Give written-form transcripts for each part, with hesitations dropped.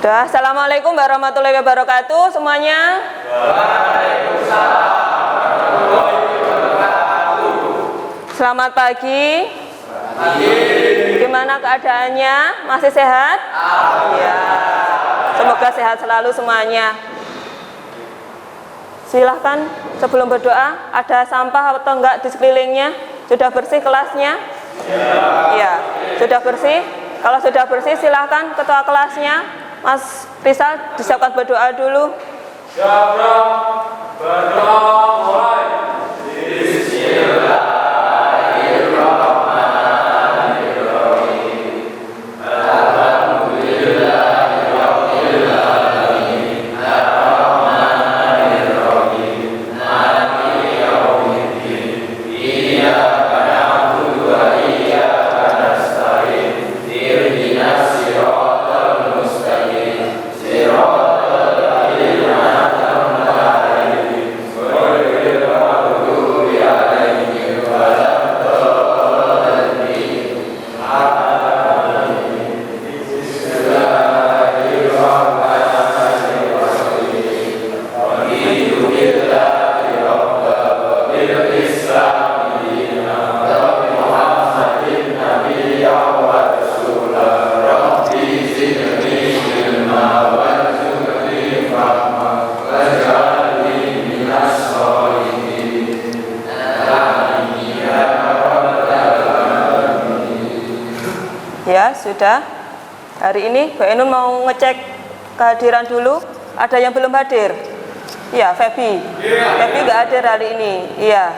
Sudah. Assalamualaikum warahmatullahi wabarakatuh semuanya. Waalaikumsalam warahmatullahi wabarakatuh. Selamat pagi. Gimana keadaannya? Masih sehat? Ya. Semoga sehat selalu semuanya. Silahkan sebelum berdoa, ada sampah atau enggak di sekelilingnya? Sudah bersih kelasnya? Iya. Sudah bersih? Kalau sudah bersih silahkan ketua kelasnya Mas Rizal disiapkan berdoa dulu. Berdoa mulai. Ya, sudah. Hari ini Mbak Enun mau ngecek kehadiran dulu. Ada yang belum hadir? Iya, Febi. Febi nggak hadir hari ini. Iya.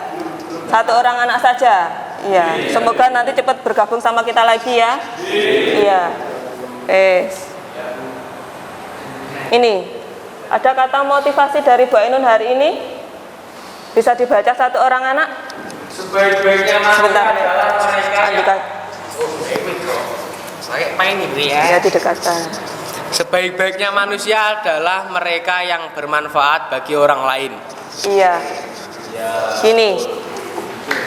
Satu orang anak saja. Iya. Semoga nanti cepat bergabung sama kita lagi ya. Iya. Ini ada kata motivasi dari Mbak Enun hari ini. Bisa dibaca satu orang anak? Sebaik-baiknya manusia adalah mereka yang main ini ya. Ya, didekatkan. Sebaik-baiknya manusia adalah mereka yang bermanfaat bagi orang lain. Iya. Gini.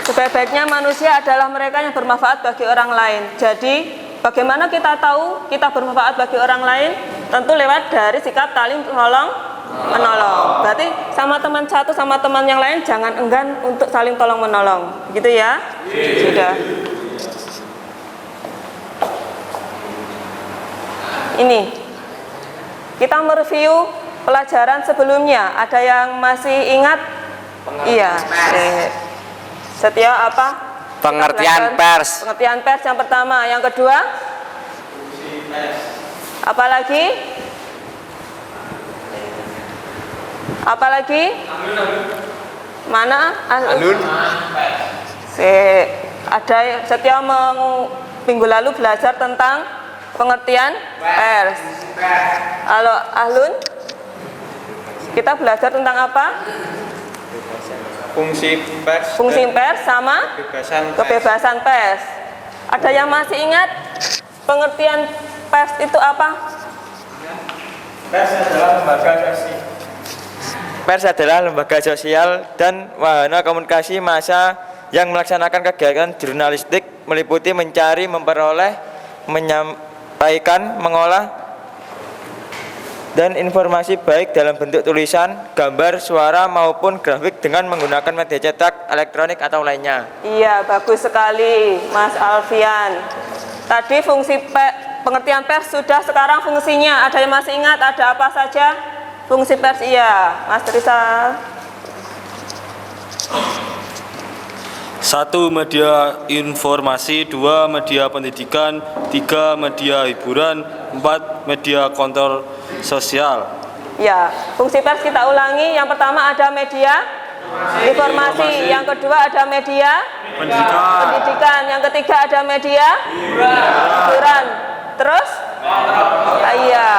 Sebaik-baiknya manusia adalah mereka yang bermanfaat bagi orang lain. Jadi, bagaimana kita tahu kita bermanfaat bagi orang lain? Tentu lewat dari sikap saling tolong menolong. Berarti sama teman satu sama teman yang lain jangan enggan untuk saling tolong menolong. Gitu ya? Sudah. Ini kita mereview pelajaran sebelumnya. Ada yang masih ingat? Iya. Setiap apa? Pengertian pers. Pengertian pers yang pertama. Yang kedua? Apalagi? Apalagi? Mana? Alun. Ada setiap minggu lalu belajar tentang pengertian pers. Halo Ahlun, kita belajar tentang apa? Fungsi pers. Fungsi pers sama kebebasan pers. Ada yang masih ingat pengertian pers itu apa? Pers adalah lembaga sosial. Pers adalah lembaga sosial dan wahana komunikasi massa yang melaksanakan kegiatan jurnalistik meliputi mencari, memperoleh, menyampaikan, mengolah dan informasi baik dalam bentuk tulisan, gambar, suara maupun grafik dengan menggunakan media cetak, elektronik atau lainnya. Iya, bagus sekali Mas Alfian. Tadi fungsi pengertian pers sudah, sekarang fungsinya. Ada yang masih ingat ada apa saja fungsi pers? Iya, Mas Rizal. 1. Media informasi, 2. Media pendidikan, 3. Media hiburan, 4. Media kontrol sosial. Ya, fungsi pers kita ulangi. Yang pertama ada media informasi, yang kedua ada media pendidikan, yang ketiga ada media hiburan. Terus? Iya.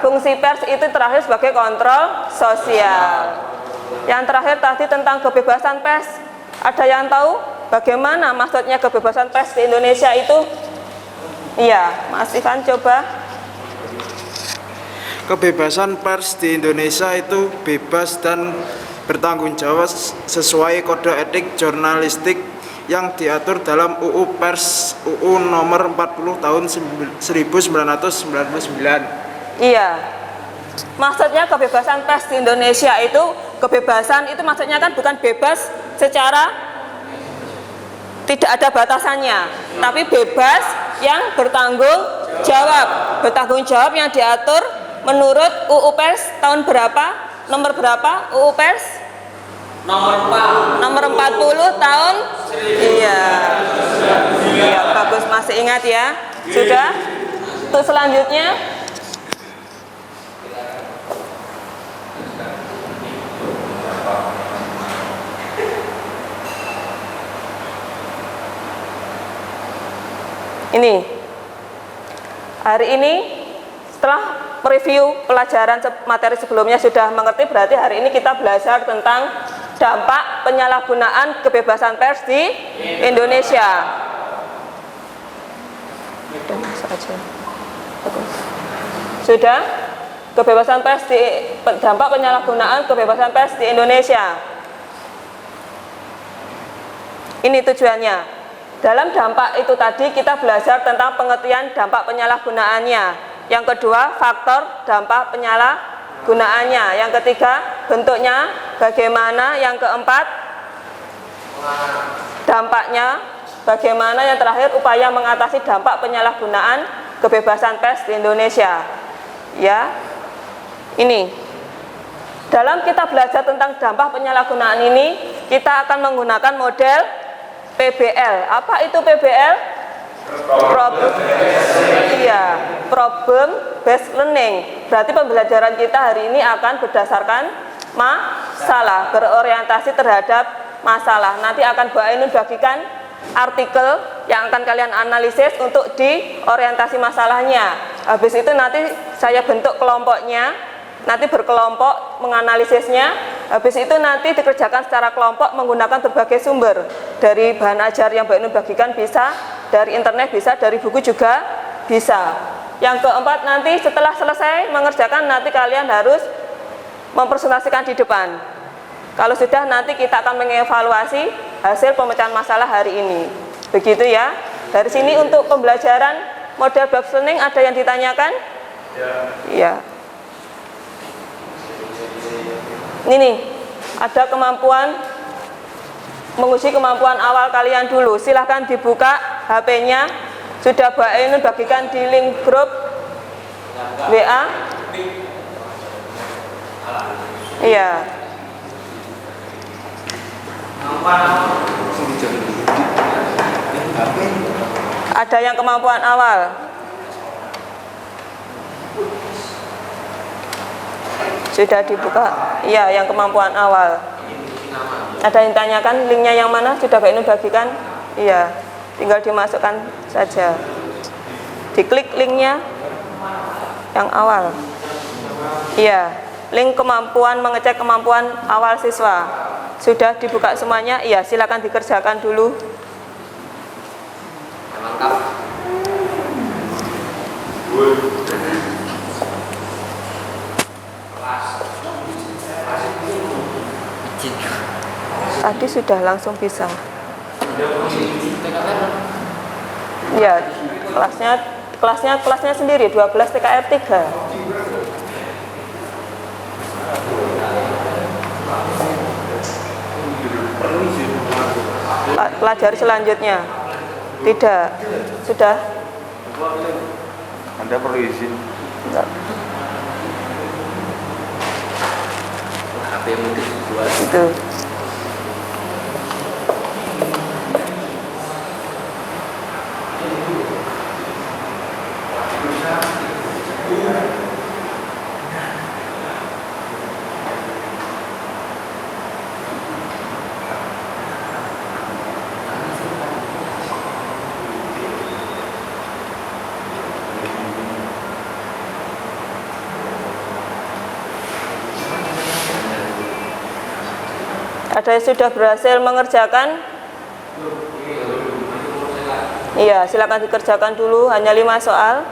Fungsi pers itu terakhir sebagai kontrol sosial. Yang terakhir tadi tentang kebebasan pers. Ada yang tahu bagaimana maksudnya kebebasan pers di Indonesia itu? Iya, Mas Ivan coba. Kebebasan pers di Indonesia itu bebas dan bertanggung jawab sesuai kode etik jurnalistik yang diatur dalam UU Pers UU nomor 40 tahun 1999. Iya. Maksudnya kebebasan pers di Indonesia itu, kebebasan itu maksudnya kan bukan bebas secara tidak ada batasannya, tapi bebas yang bertanggung jawab. Bertanggung jawab yang diatur menurut UU Pers tahun berapa? Nomor berapa UU Pers? Nomor 40 tahun. Iya. Iya, bagus, masih ingat ya. Sudah. Untuk selanjutnya ini. Hari ini setelah mereview pelajaran materi sebelumnya sudah mengerti, berarti hari ini kita belajar tentang dampak penyalahgunaan kebebasan pers di Indonesia. Sudah? Kebebasan pers dampak penyalahgunaan kebebasan pers di Indonesia. Ini tujuannya. Dalam dampak itu tadi kita belajar tentang pengertian dampak penyalahgunaannya. Yang kedua, faktor dampak penyalahgunaannya. Yang ketiga, bentuknya bagaimana. Yang keempat, dampaknya bagaimana. Yang terakhir, upaya mengatasi dampak penyalahgunaan kebebasan pers di Indonesia. Ya, ini. Dalam kita belajar tentang dampak penyalahgunaan ini, kita akan menggunakan model PBL. Apa itu PBL? Problem based learning. Berarti pembelajaran kita hari ini akan berdasarkan masalah, berorientasi terhadap masalah. Nanti akan Bu Ainun bagikan artikel yang akan kalian analisis untuk di orientasi masalahnya. Habis itu nanti saya bentuk kelompoknya, nanti berkelompok menganalisisnya. Habis itu nanti dikerjakan secara kelompok menggunakan berbagai sumber. Dari bahan ajar yang Bu Ainun bagikan bisa, dari internet bisa, dari buku juga bisa. Yang keempat, nanti setelah selesai mengerjakan nanti kalian harus mempresentasikan di depan. Kalau sudah, nanti kita akan mengevaluasi hasil pemecahan masalah hari ini. Begitu ya. Dari sini untuk pembelajaran model based learning ada yang ditanyakan? Iya. Ini nih, ada kemampuan, menguji kemampuan awal kalian dulu. Silahkan dibuka HP-nya. Sudah Bu Ainun bagikan di link grup WA. Iya. Ada yang kemampuan awal. Sudah dibuka? Iya, yang kemampuan awal. Ada yang tanyakan linknya yang mana? Sudah Bu Ainun bagikan? Iya, tinggal dimasukkan saja. Diklik linknya yang awal. Iya, link kemampuan, mengecek kemampuan awal siswa. Sudah dibuka semuanya? Iya, silakan dikerjakan dulu. Tadi sudah langsung bisa. Ya, kelasnya sendiri 12 TKR 3. Pelajari selanjutnya. Tidak. Sudah? Anda perlu izin. Enggak. Itu. Ada yang sudah berhasil mengerjakan? Iya, silakan dikerjakan dulu, hanya 5 soal.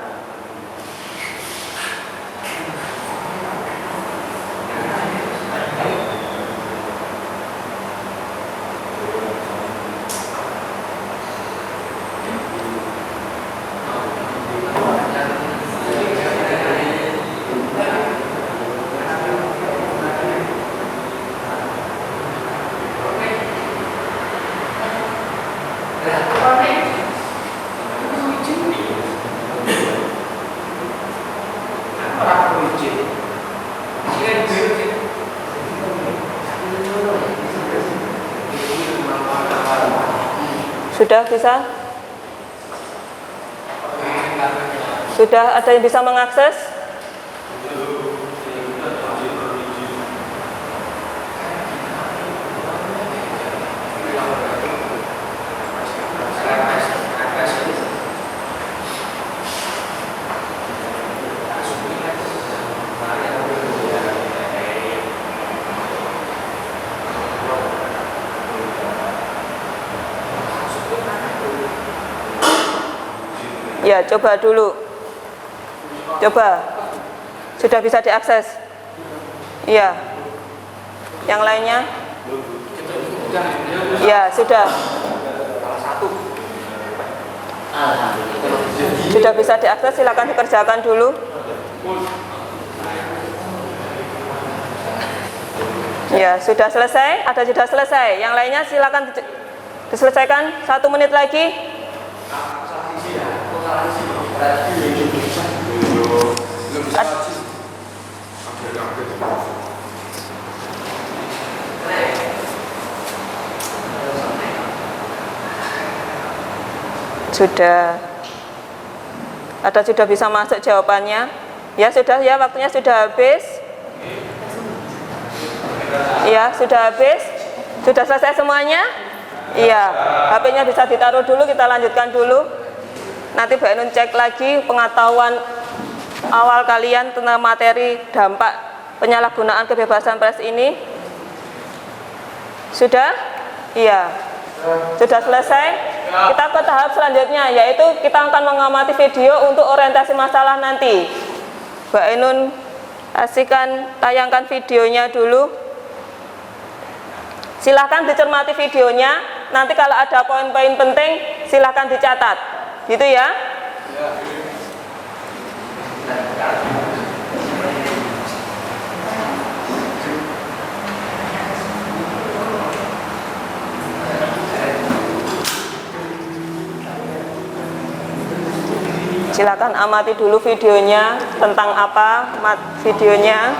Sudah bisa? Sudah ada yang bisa mengakses? Ya, coba dulu. Coba. Sudah bisa diakses? Iya. Yang lainnya? Ya, sudah. Sudah bisa diakses, silakan dikerjakan dulu. Ya, sudah selesai? Ada sudah selesai? Yang lainnya silakan diselesaikan 1 menit lagi. Sudah. Ada sudah bisa masuk jawabannya? Ya, sudah ya, waktunya sudah habis. Iya, sudah habis. Sudah selesai semuanya? Iya, HP-nya bisa ditaruh dulu, kita lanjutkan dulu. Nanti Mbak Ainun cek lagi pengetahuan awal kalian tentang materi dampak penyalahgunaan kebebasan pers ini. Sudah? Iya. Sudah selesai? Kita ke tahap selanjutnya, yaitu kita akan mengamati video untuk orientasi masalah nanti. Mbak Ainun tayangkan videonya dulu. Silahkan dicermati videonya. Nanti kalau ada poin-poin penting, silahkan dicatat. Gitu ya. Silakan amati dulu videonya, tentang apa videonya.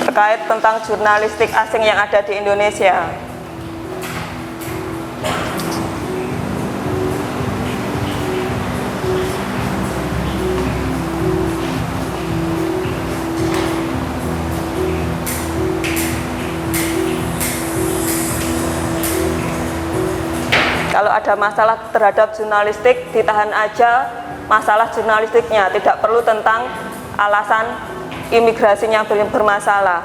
Terkait tentang jurnalistik asing yang ada di Indonesia. Kalau ada masalah terhadap jurnalistik, ditahan aja masalah jurnalistiknya, tidak perlu tentang alasan imigrasinya bermasalah.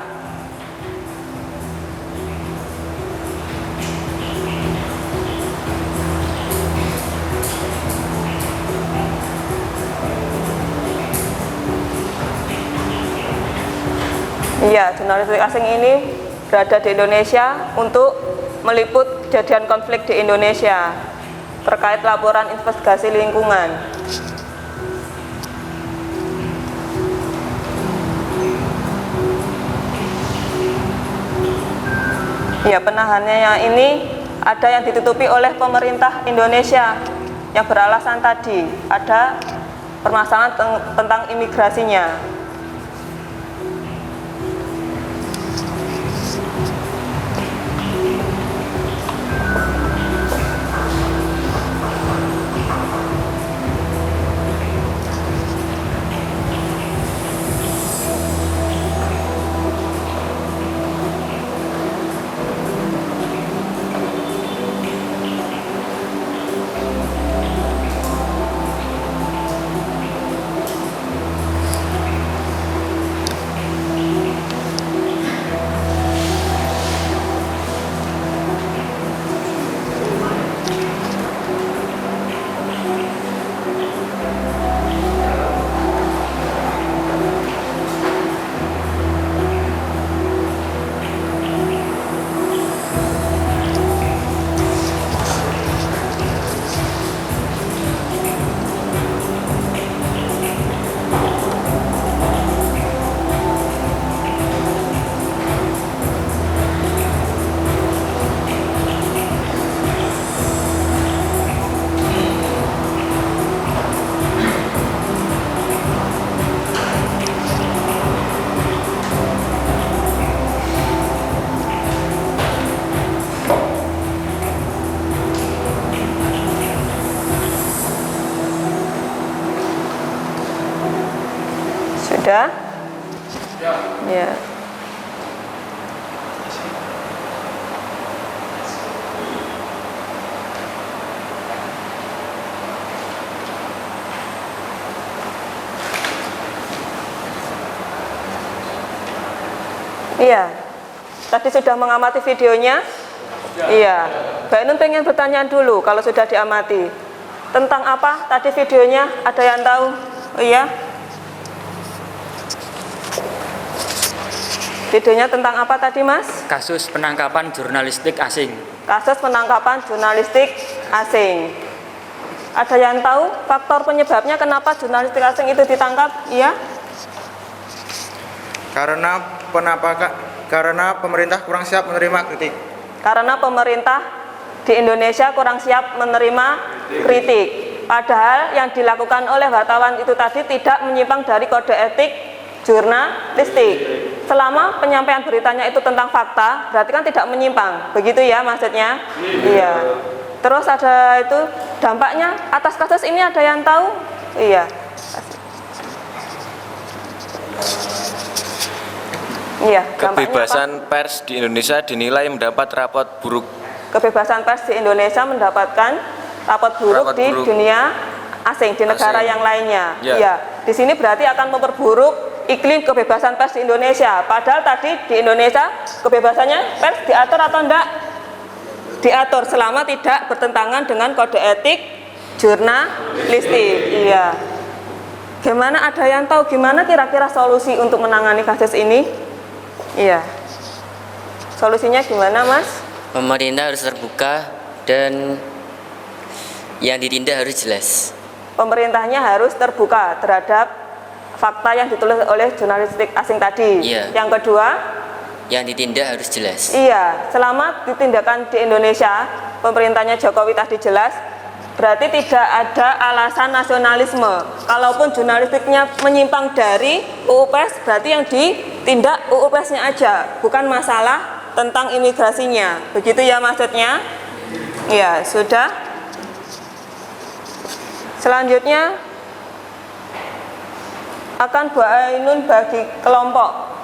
Iya, jurnalistik asing ini berada di Indonesia untuk meliput kejadian konflik di Indonesia terkait laporan investigasi lingkungan. Ya, penahanannya ini ada yang ditutupi oleh pemerintah Indonesia yang beralasan tadi ada permasalahan tentang imigrasinya. Sudah? Ya. Iya. Tadi sudah mengamati videonya? Iya. Mbak Ainun pengen bertanya dulu kalau sudah diamati. Tentang apa tadi videonya? Ada yang tahu? Oh, iya. Videonya tentang apa tadi, Mas? Kasus penangkapan jurnalistik asing. Kasus penangkapan jurnalistik asing. Ada yang tahu faktor penyebabnya kenapa jurnalistik asing itu ditangkap? Iya. Karena pemerintah kurang siap menerima kritik. Karena pemerintah di Indonesia kurang siap menerima kritik. Padahal yang dilakukan oleh wartawan itu tadi tidak menyimpang dari kode etik jurnalistik. Selama penyampaian beritanya itu tentang fakta, berarti kan tidak menyimpang. Begitu ya maksudnya? Iya. Terus ada itu dampaknya atas kasus ini ada yang tahu? Iya. Iya, Kebebasan pers di Indonesia dinilai mendapat rapot buruk. Kebebasan pers di Indonesia mendapatkan rapot buruk di dunia asing, di negara yang lainnya. Ya. Iya. Di sini berarti akan memperburuk iklim kebebasan pers di Indonesia. Padahal tadi di Indonesia kebebasannya pers diatur atau enggak? Diatur selama tidak bertentangan dengan kode etik jurnalistik. Iya. Gimana, ada yang tahu gimana kira-kira solusi untuk menangani kasus ini? Iya. Solusinya gimana, Mas? Pemerintah harus terbuka dan yang ditindak harus jelas. Pemerintahnya harus terbuka terhadap fakta yang ditulis oleh jurnalistik asing tadi. Iya. Yang kedua, yang ditindak harus jelas. iya, selama ditindakan di Indonesia, pemerintahnya Jokowi tadi jelas, berarti tidak ada alasan nasionalisme. Kalaupun jurnalistiknya menyimpang dari UU Pers, berarti yang ditindak UU Persnya aja, bukan masalah tentang imigrasinya. Begitu ya maksudnya? Iya, sudah. Selanjutnya akan Bu Ainun bagi kelompok.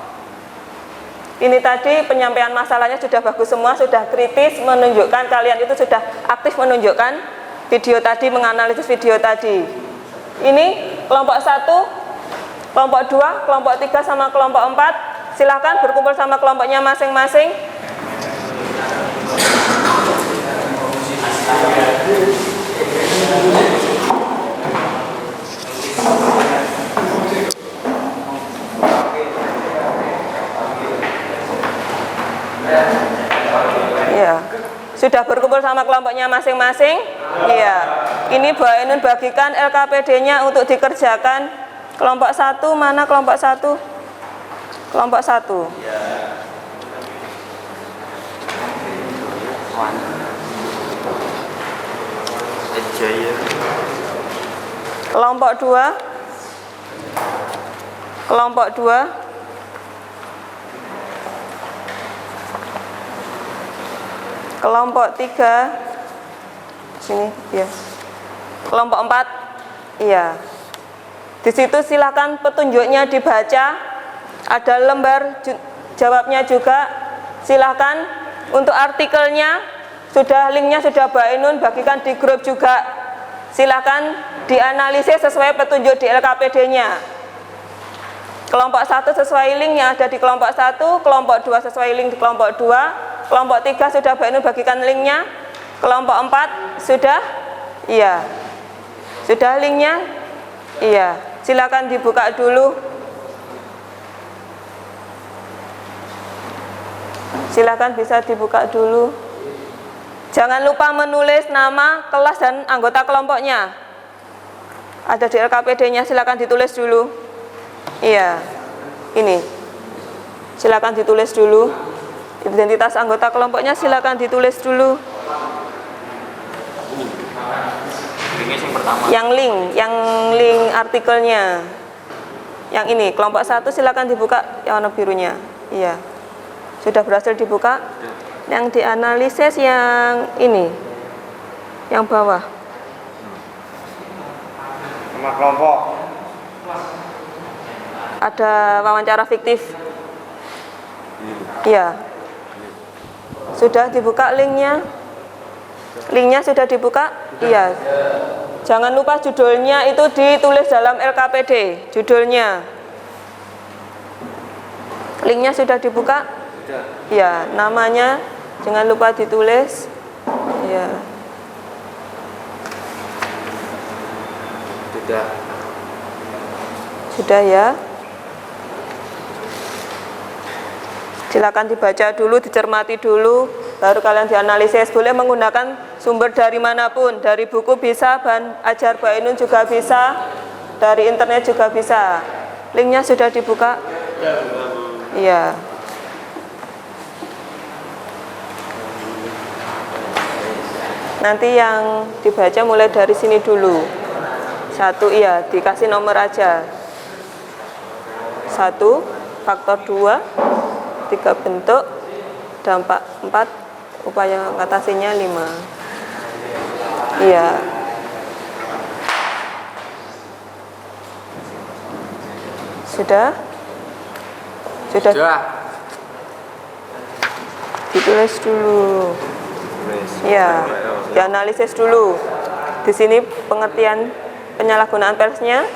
Ini tadi penyampaian masalahnya sudah bagus semua, sudah kritis, menunjukkan kalian itu sudah aktif menunjukkan video tadi, menganalisis video tadi. Ini kelompok 1, kelompok 2, kelompok 3 sama kelompok 4. Silahkan berkumpul sama kelompoknya masing-masing. Iya. Sudah berkumpul sama kelompoknya masing-masing? Iya. Ini Bu Ainun bagikan LKPD-nya untuk dikerjakan. Kelompok 1 mana kelompok 1? Kelompok 1. Kelompok 2. Kelompok 2. Kelompok 3. Sini ya. Kelompok 4. Iya. Di situ silakan petunjuknya dibaca. Ada lembar jawabnya juga. Silakan untuk artikelnya sudah, linknya sudah Mbak Ainun bagikan di grup juga. Silakan dianalisis sesuai petunjuk di LKPD-nya. Kelompok 1 sesuai link yang ada di kelompok 1, kelompok 2 sesuai link di kelompok 2, kelompok 3 sudah Mbak Ainun bagikan linknya, kelompok 4 sudah? Iya. Sudah linknya? Iya. Silakan dibuka dulu. Silakan bisa dibuka dulu. Jangan lupa menulis nama, kelas, dan anggota kelompoknya. Ada di LKPD-nya, silakan ditulis dulu. Iya, ini. Silakan ditulis dulu. Identitas anggota kelompoknya silakan ditulis dulu. Yang link artikelnya. Yang ini, kelompok 1 silakan dibuka yang warna birunya. Iya. Sudah berhasil dibuka? Yang dianalisis yang ini, yang bawah. Nama kelompok. Ada wawancara fiktif. Iya. Sudah dibuka linknya? Linknya sudah dibuka? Iya. Jangan lupa judulnya itu ditulis dalam LKPD. Judulnya. Linknya sudah dibuka? Iya. Namanya jangan lupa ditulis. Iya. Sudah ya. Silakan dibaca dulu, dicermati dulu, baru kalian dianalisis. Boleh menggunakan sumber dari manapun, dari buku bisa, bahan ajar Bainun juga bisa, dari internet juga bisa. Linknya sudah dibuka? Iya. Nanti yang dibaca mulai dari sini dulu. 1, iya, dikasih nomor aja. 1, faktor 2, 3 bentuk, dampak 4, upaya mengatasinya 5. Iya. Sudah? Sudah. Ditulis dulu. Iya, dianalisis dulu. Di sini pengertian penyalahgunaan persnya.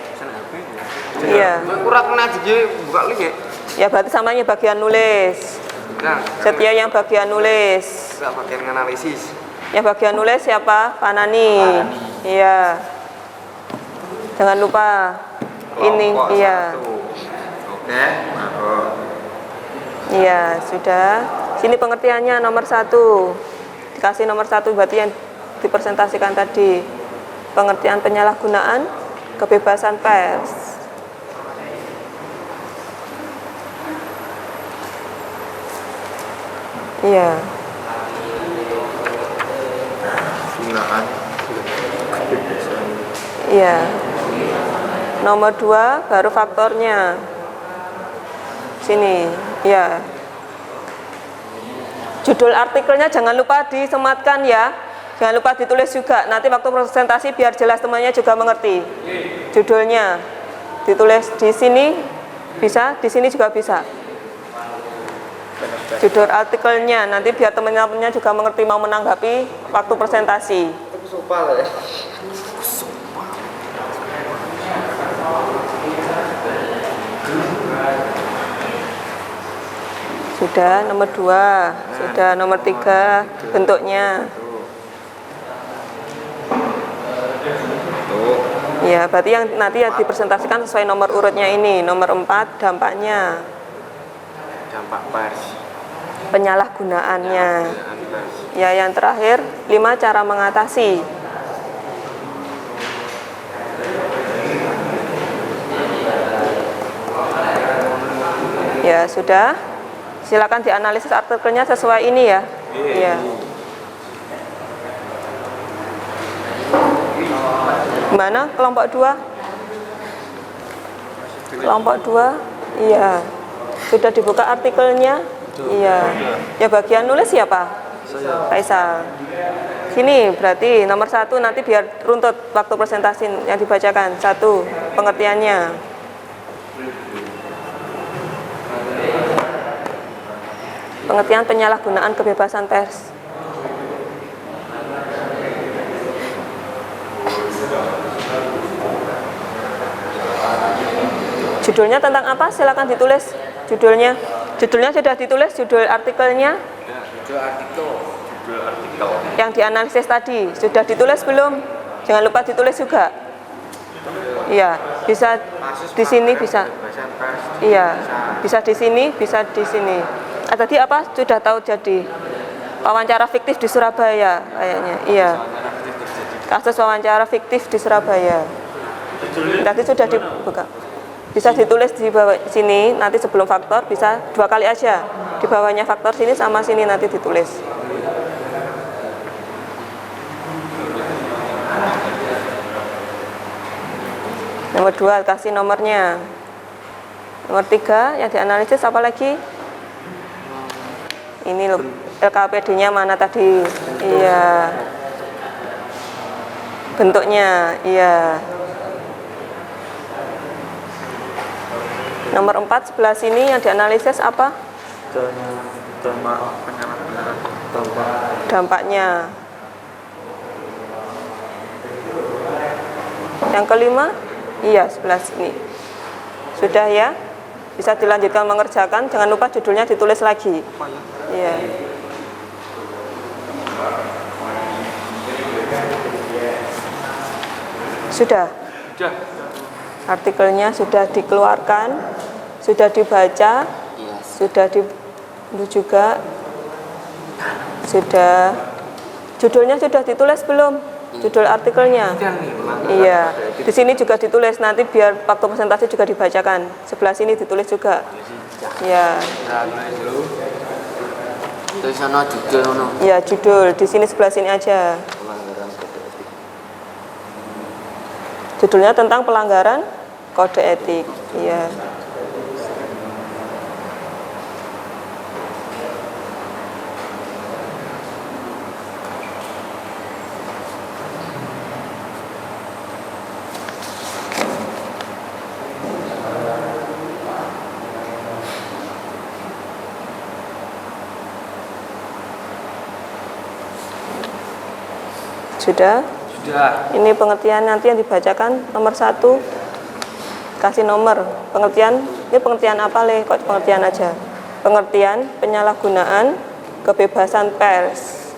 Iya. Kurang kena jadi buka link ya. Ya berarti samanya bagian nulis. Nah, Setia yang bagian nulis. enggak bagian analisis. Yang bagian nulis siapa? Fanani. Iya. Jangan lupa ini. Iya. Oke, Iya, sudah. Sini pengertiannya nomor 1. Dikasih nomor 1 berarti yang dipresentasikan tadi. Pengertian penyalahgunaan kebebasan pers. Iya. Iya. Nomor 2 baru faktornya. Sini, ya. Judul artikelnya jangan lupa disematkan ya. Jangan lupa ditulis juga. Nanti waktu presentasi biar jelas temannya juga mengerti. Judulnya ditulis di sini bisa, di sini juga bisa. Judul artikelnya nanti biar teman-temannya juga mengerti mau menanggapi waktu presentasi. Sudah nomor 2, sudah nomor 3 bentuknya. Ya, berarti yang nanti ya dipresentasikan sesuai nomor urutnya ini. Nomor 4 dampaknya. dampak pers. Penyalahgunaannya. Ya, yang terakhir 5 cara mengatasi. Ya, sudah. Silakan dianalisis artikelnya sesuai ini ya. Iya. Mana kelompok 2? Kelompok 2? Iya. Sudah dibuka artikelnya? Iya. Ya bagian nulis siapa? Faisal. Sini berarti nomor 1 nanti biar runtut waktu presentasi yang dibacakan. 1, pengertiannya. Pengertian penyalahgunaan kebebasan pers. Judulnya tentang apa? Silakan ditulis judulnya. Judulnya sudah ditulis, judul artikelnya. Judul artikel. Yang dianalisis tadi sudah ditulis belum? Jangan lupa ditulis juga. Iya, bisa di sini bisa. Iya, bisa di sini, bisa di sini. Tadi apa? Sudah tahu jadi wawancara fiktif di Surabaya kayaknya. Iya. Kasus wawancara fiktif di Surabaya. Tadi sudah dibuka. Bisa ditulis di bawah sini, nanti sebelum faktor bisa 2 kali aja. Di bawahnya faktor sini sama sini nanti ditulis. Nomor 2 kasih nomornya. Nomor 3 yang dianalisis apa lagi? Ini loh, LKPD-nya mana tadi? Iya. Bentuknya, iya. Nomor 4 sebelah sini yang dianalisis apa? Dampaknya. Yang kelima, iya sebelah sini. Sudah ya? Bisa dilanjutkan mengerjakan. Jangan lupa judulnya ditulis lagi. Iya. Sudah. Artikelnya sudah dikeluarkan, sudah dibaca, sudah juga, sudah. Judulnya sudah ditulis belum? Judul artikelnya. Iya. Di sini juga ditulis, nanti biar waktu presentasi juga dibacakan. Sebelah sini ditulis juga. Iya. Tulisannya judul. Iya, judul. Di sini sebelah sini aja. Judulnya tentang pelanggaran kode etik. Iya. Sudah? Ini pengertian nanti yang dibacakan nomor 1. Kasih nomor pengertian. Ini pengertian apa Le? Kok pengertian aja? Pengertian penyalahgunaan kebebasan pers.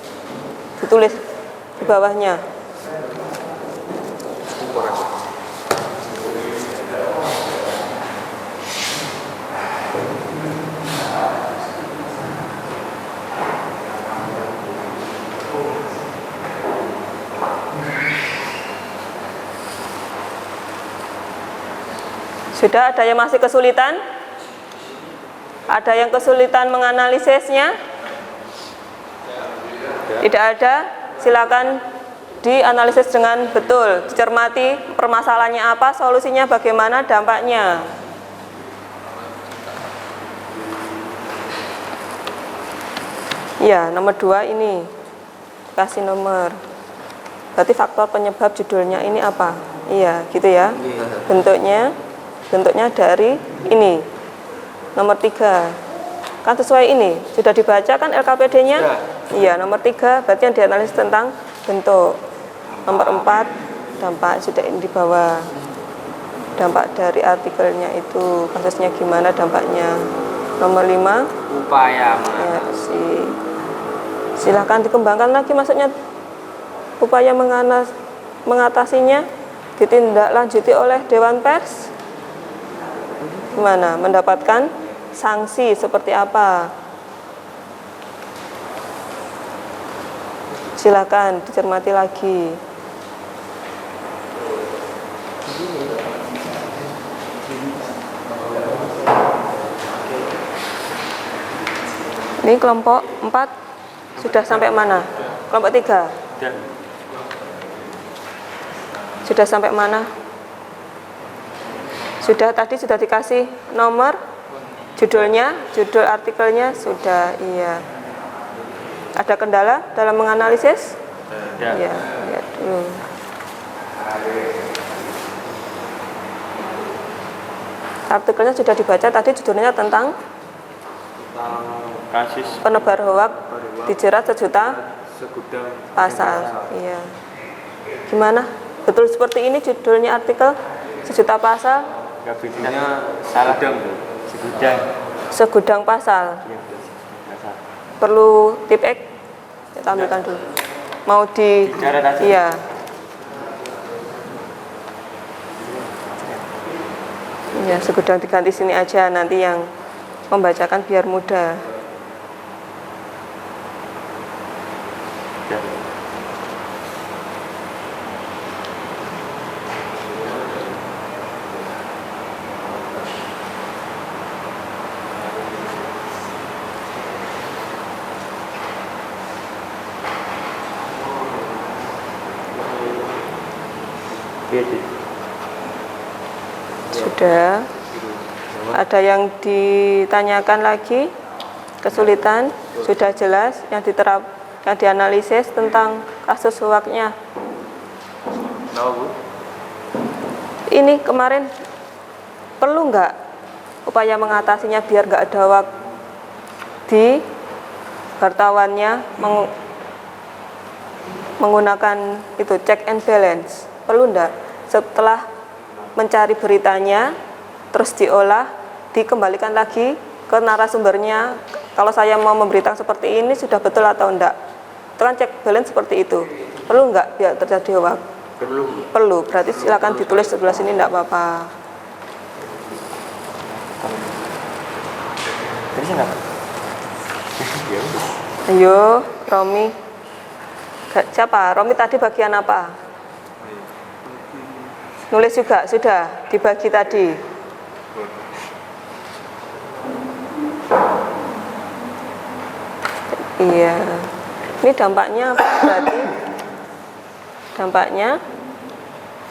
Ditulis di bawahnya. Sudah, ada yang masih kesulitan? Ada yang kesulitan menganalisisnya? Tidak ada? Silakan dianalisis dengan betul, dicermati permasalahannya apa, solusinya bagaimana, dampaknya. Ya, nomor 2 ini. Kasih nomor. Berarti faktor penyebab judulnya ini apa? Iya, gitu ya. Bentuknya dari ini. Nomor 3 kan sesuai ini, sudah dibaca kan LKPD-nya? Iya, nomor 3 berarti yang dianalisis tentang bentuk. Nomor 4 dampak, sudah ini di bawah. Dampak dari artikelnya itu, kasusnya gimana dampaknya. Nomor 5 Upaya ya, silahkan dikembangkan lagi, maksudnya upaya mengatasinya ditindaklanjuti oleh Dewan Pers. Gimana? Mendapatkan sanksi seperti apa? Silakan dicermati lagi. Ini kelompok 4 sudah sampai mana? Kelompok 3? Sudah sampai mana? Sudah, tadi sudah dikasih nomor judulnya, judul artikelnya sudah. Iya. Ada kendala dalam menganalisis? Iya, lihat dulu. Artikelnya sudah dibaca, tadi judulnya tentang kasus penebar hoak dijerat sejuta pasal. Iya. Gimana? Betul seperti ini judulnya artikel, sejuta pasal? salah Segudang pasal. Perlu tip X? Kita ambilkan dulu. Mau di iya. Ya, segudang diganti sini aja, nanti yang membacakan biar mudah. Sudah. Ada yang ditanyakan lagi? Kesulitan? Sudah jelas yang dianalisis tentang kasus hoaknya. Ini kemarin perlu nggak upaya mengatasinya biar nggak ada hoak di wartawannya menggunakan itu check and balance. Perlu enggak setelah mencari beritanya terus diolah, dikembalikan lagi ke narasumbernya, kalau saya mau memberitakan seperti ini sudah betul atau enggak? Itu kan check balance seperti itu. Perlu enggak biar terjadi hoak? Perlu. Berarti silakan ditulis sebelah sini, enggak apa-apa. Ayo, Romi. Siapa? Romi tadi bagian apa? Nulis juga? Sudah dibagi tadi. Iya. Ini dampaknya apa berarti? Dampaknya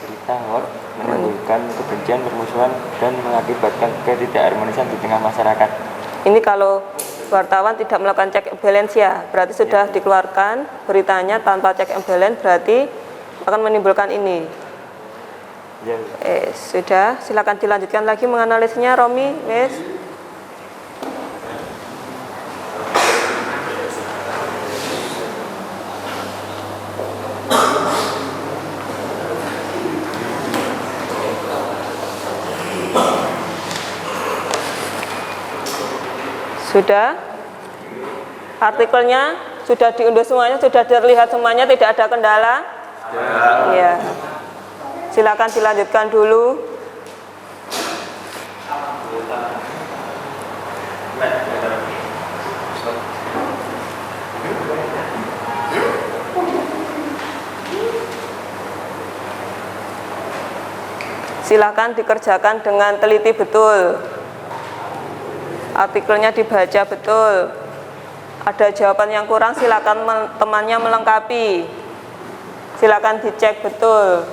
Berita hoax menimbulkan kebencian, permusuhan, dan mengakibatkan ketidakharmonisan di tengah masyarakat. ini kalau wartawan tidak melakukan check and balance ya, berarti sudah dikeluarkan beritanya tanpa check and balance, berarti akan menimbulkan ini. Ya. Sudah, silakan dilanjutkan lagi menganalisnya, Romi, Wes. Sudah, artikelnya sudah diunduh semuanya, sudah terlihat semuanya, tidak ada kendala? Ya. Silakan dilanjutkan dulu. Silakan dikerjakan dengan teliti betul. Artikelnya dibaca betul. Ada jawaban yang kurang, silakan temannya melengkapi. Silakan dicek betul.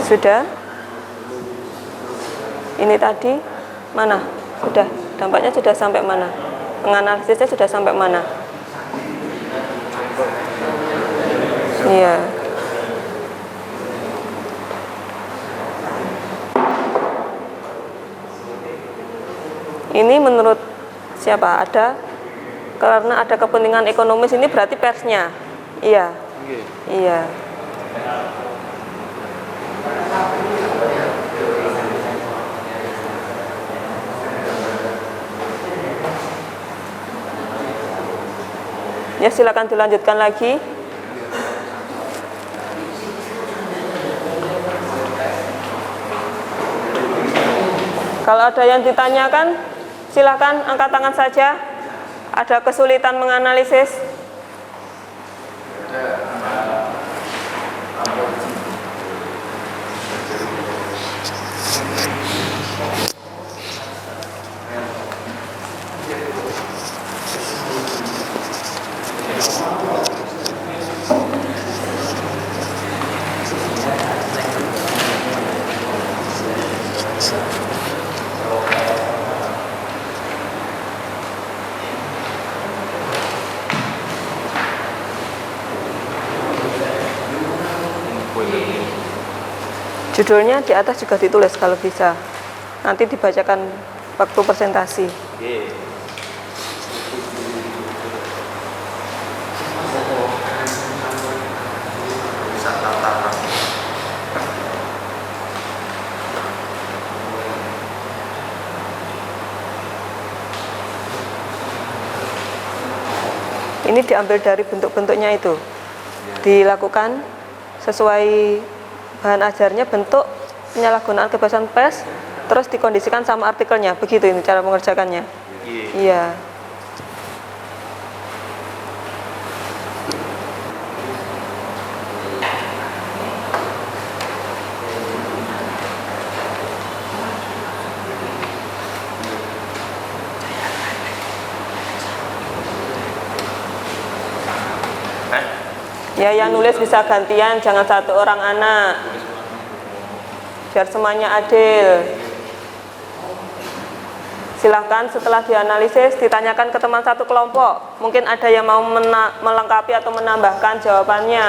Sudah? Ini tadi mana? Sudah. Dampaknya sudah sampai mana? Menganalisisnya sudah sampai mana? Iya. Ini menurut siapa? Ada karena ada kepentingan ekonomis, ini berarti persnya. Iya. Iya. Ya, silakan dilanjutkan lagi. Kalau ada yang ditanyakan, silakan angkat tangan saja. Ada kesulitan menganalisis? Judulnya di atas juga ditulis kalau bisa. Nanti dibacakan waktu presentasi. Ini diambil dari bentuk-bentuknya itu. Dilakukan sesuai bahan ajarnya, bentuk penyalahgunaan kebebasan pers, terus dikondisikan sama artikelnya. Begitu ini cara mengerjakannya. Iya. Ya, yang nulis bisa gantian, jangan satu orang anak, biar semuanya adil. Silahkan setelah dianalisis ditanyakan ke teman satu kelompok. Mungkin ada yang mau melengkapi atau menambahkan jawabannya.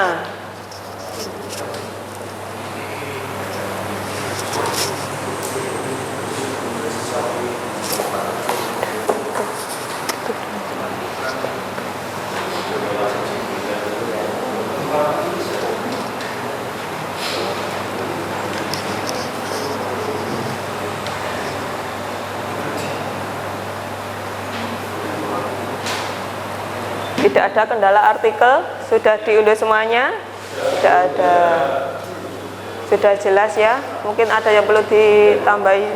Tidak ada kendala artikel, sudah diunduh semuanya? Tidak ada. Sudah jelas ya? Mungkin ada yang perlu ditambahin.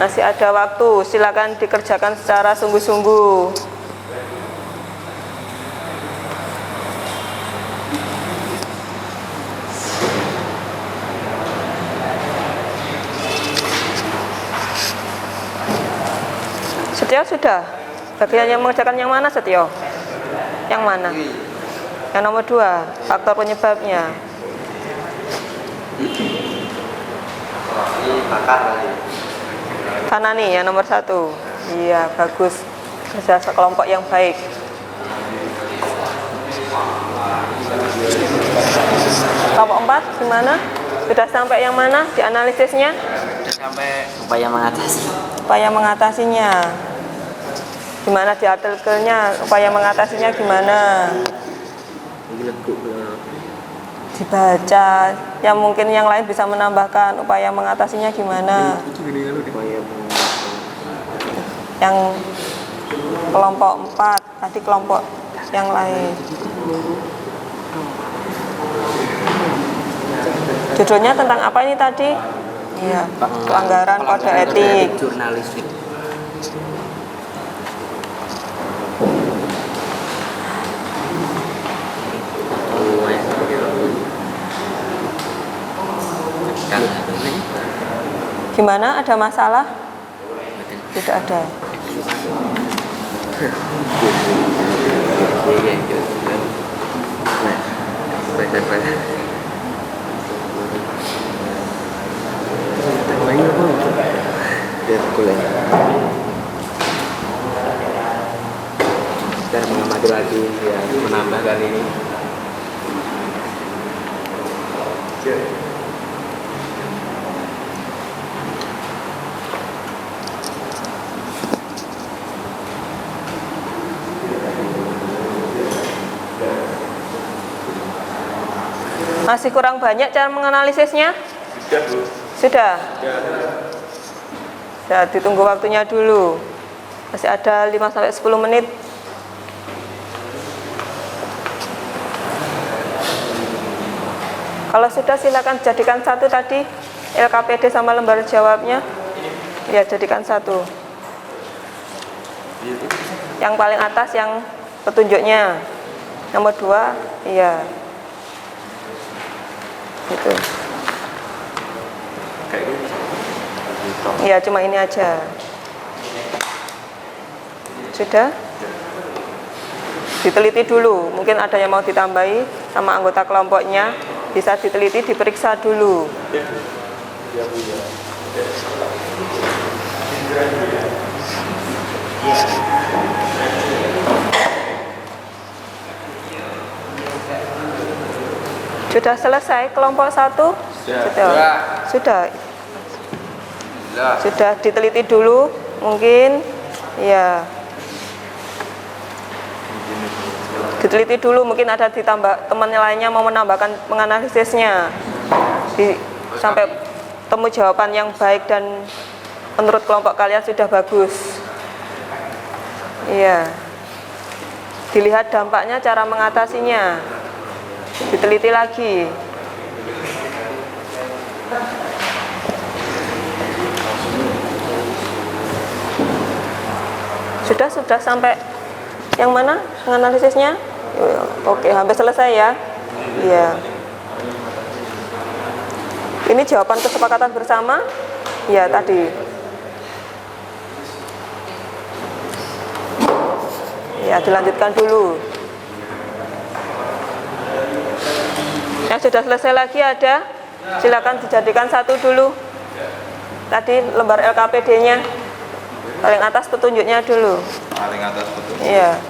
Masih ada waktu, silakan dikerjakan secara sungguh-sungguh. Setio sudah? Bagian yang mengerjakan yang mana Setio? Yang mana? Yang nomor 2, faktor penyebabnya. Kanani yang nomor 1. Iya, bagus. Kerja sekelompok yang baik. Kelompok 4 gimana? Sudah sampai yang mana di analisisnya? Sampai upaya mengatasi. Upaya mengatasinya. Gimana di artikelnya? Upaya mengatasinya gimana? Dibaca. Yang mungkin yang lain bisa menambahkan upaya mengatasinya gimana? Yang kelompok 4, tadi kelompok yang lain. Judulnya tentang apa ini tadi? Iya, pelanggaran kode etik. Jurnalistik. Gimana? Ada masalah? Tidak ada. Dan mengamati lagi ya, menambahkan ini. Masih kurang banyak cara menganalisisnya? Sudah, Bu. Sudah? Ya, ditunggu waktunya dulu. Masih ada 5-10 menit. Kalau sudah silakan jadikan satu tadi LKPD sama lembar jawabnya. Ya, jadikan satu. Yang paling atas yang petunjuknya. Nomor 2, iya. Gitu. Iya, cuma ini aja. Sudah? Diteliti dulu. Mungkin ada yang mau ditambahi sama anggota kelompoknya. Bisa diteliti, diperiksa dulu. Sudah selesai kelompok 1? Sudah. Sudah diteliti dulu mungkin ya. Diteliti dulu mungkin ada ditambah teman lainnya mau menambahkan menganalisisnya. Sampai temu jawaban yang baik dan menurut kelompok kalian sudah bagus. Iya. Dilihat dampaknya, cara mengatasinya. Diteliti lagi. Sudah sampai yang mana menganalisisnya? Oke, hampir selesai ya. Iya. Ini jawaban kesepakatan bersama? Ya, tadi. Ya, dilanjutkan dulu. Yang sudah selesai lagi ada, silakan dijadikan satu dulu. Tadi lembar LKPD-nya, paling atas petunjuknya dulu. Paling atas betul. Iya.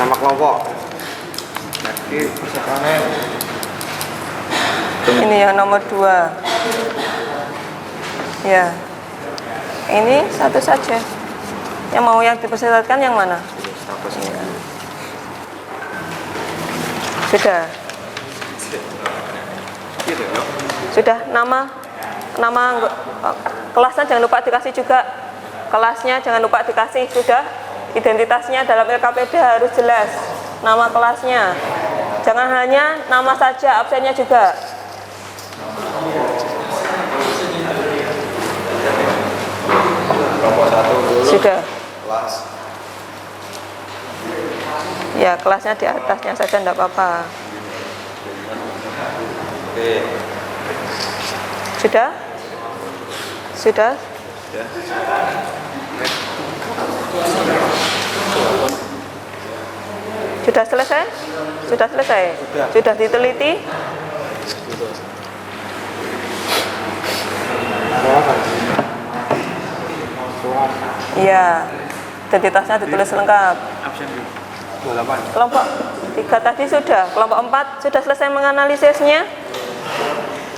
Nama kelompok. Jadi pesertanya Ini yang nomor 2. Ya. Ini satu saja. Yang mau yang diperlihatkan yang mana? Iya. Sudah. Sudah, nama kelasnya jangan lupa dikasih juga. Kelasnya jangan lupa dikasih, sudah. Identitasnya dalam LKPD harus jelas. Nama kelasnya. Jangan hanya nama saja, absennya juga. kelompok 1 dulu. Sudah. Kelas. Ya, kelasnya di atasnya saja enggak apa-apa. Oke. Sudah? Sudah? Sudah selesai? Sudah selesai? Sudah diteliti? Iya. Identitasnya ditulis lengkap. Kelompok 3 tadi sudah. Kelompok 4 sudah selesai menganalisisnya?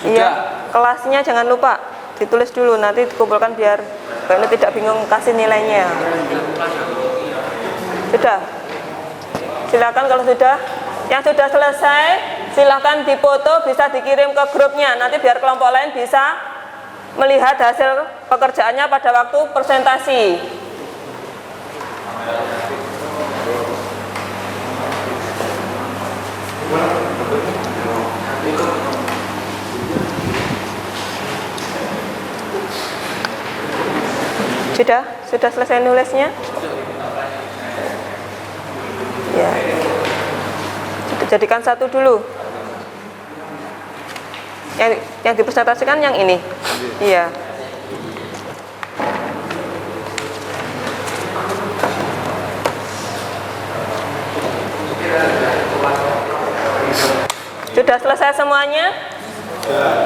Iya. Kelasnya jangan lupa ditulis dulu, nanti dikumpulkan biar Mbak tidak bingung kasih nilainya. Sudah? Silakan kalau sudah. Yang sudah selesai, silakan dipoto, bisa dikirim ke grupnya. Nanti biar kelompok lain bisa melihat hasil pekerjaannya pada waktu presentasi. Sudah selesai nulisnya? Ya. Jadikan satu dulu. Yang dipresentasikan yang ini. Iya. Sudah selesai semuanya?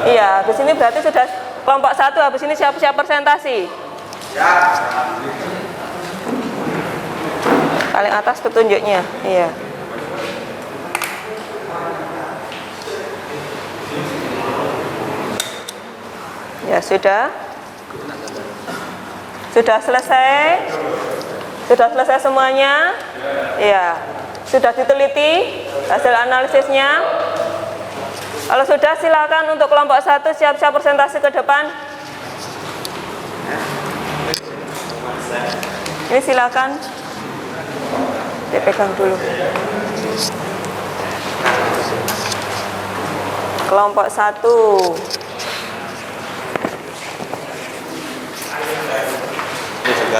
Iya, habis ini berarti sudah kelompok 1, habis ini siap-siap presentasi. Paling atas petunjuknya, iya. Ya sudah. Sudah selesai? Sudah selesai semuanya? Iya. Sudah diteliti hasil analisisnya? Kalau sudah, silakan untuk kelompok 1 siap-siap presentasi ke depan. Ini silakan dipegang dulu. Kelompok 1.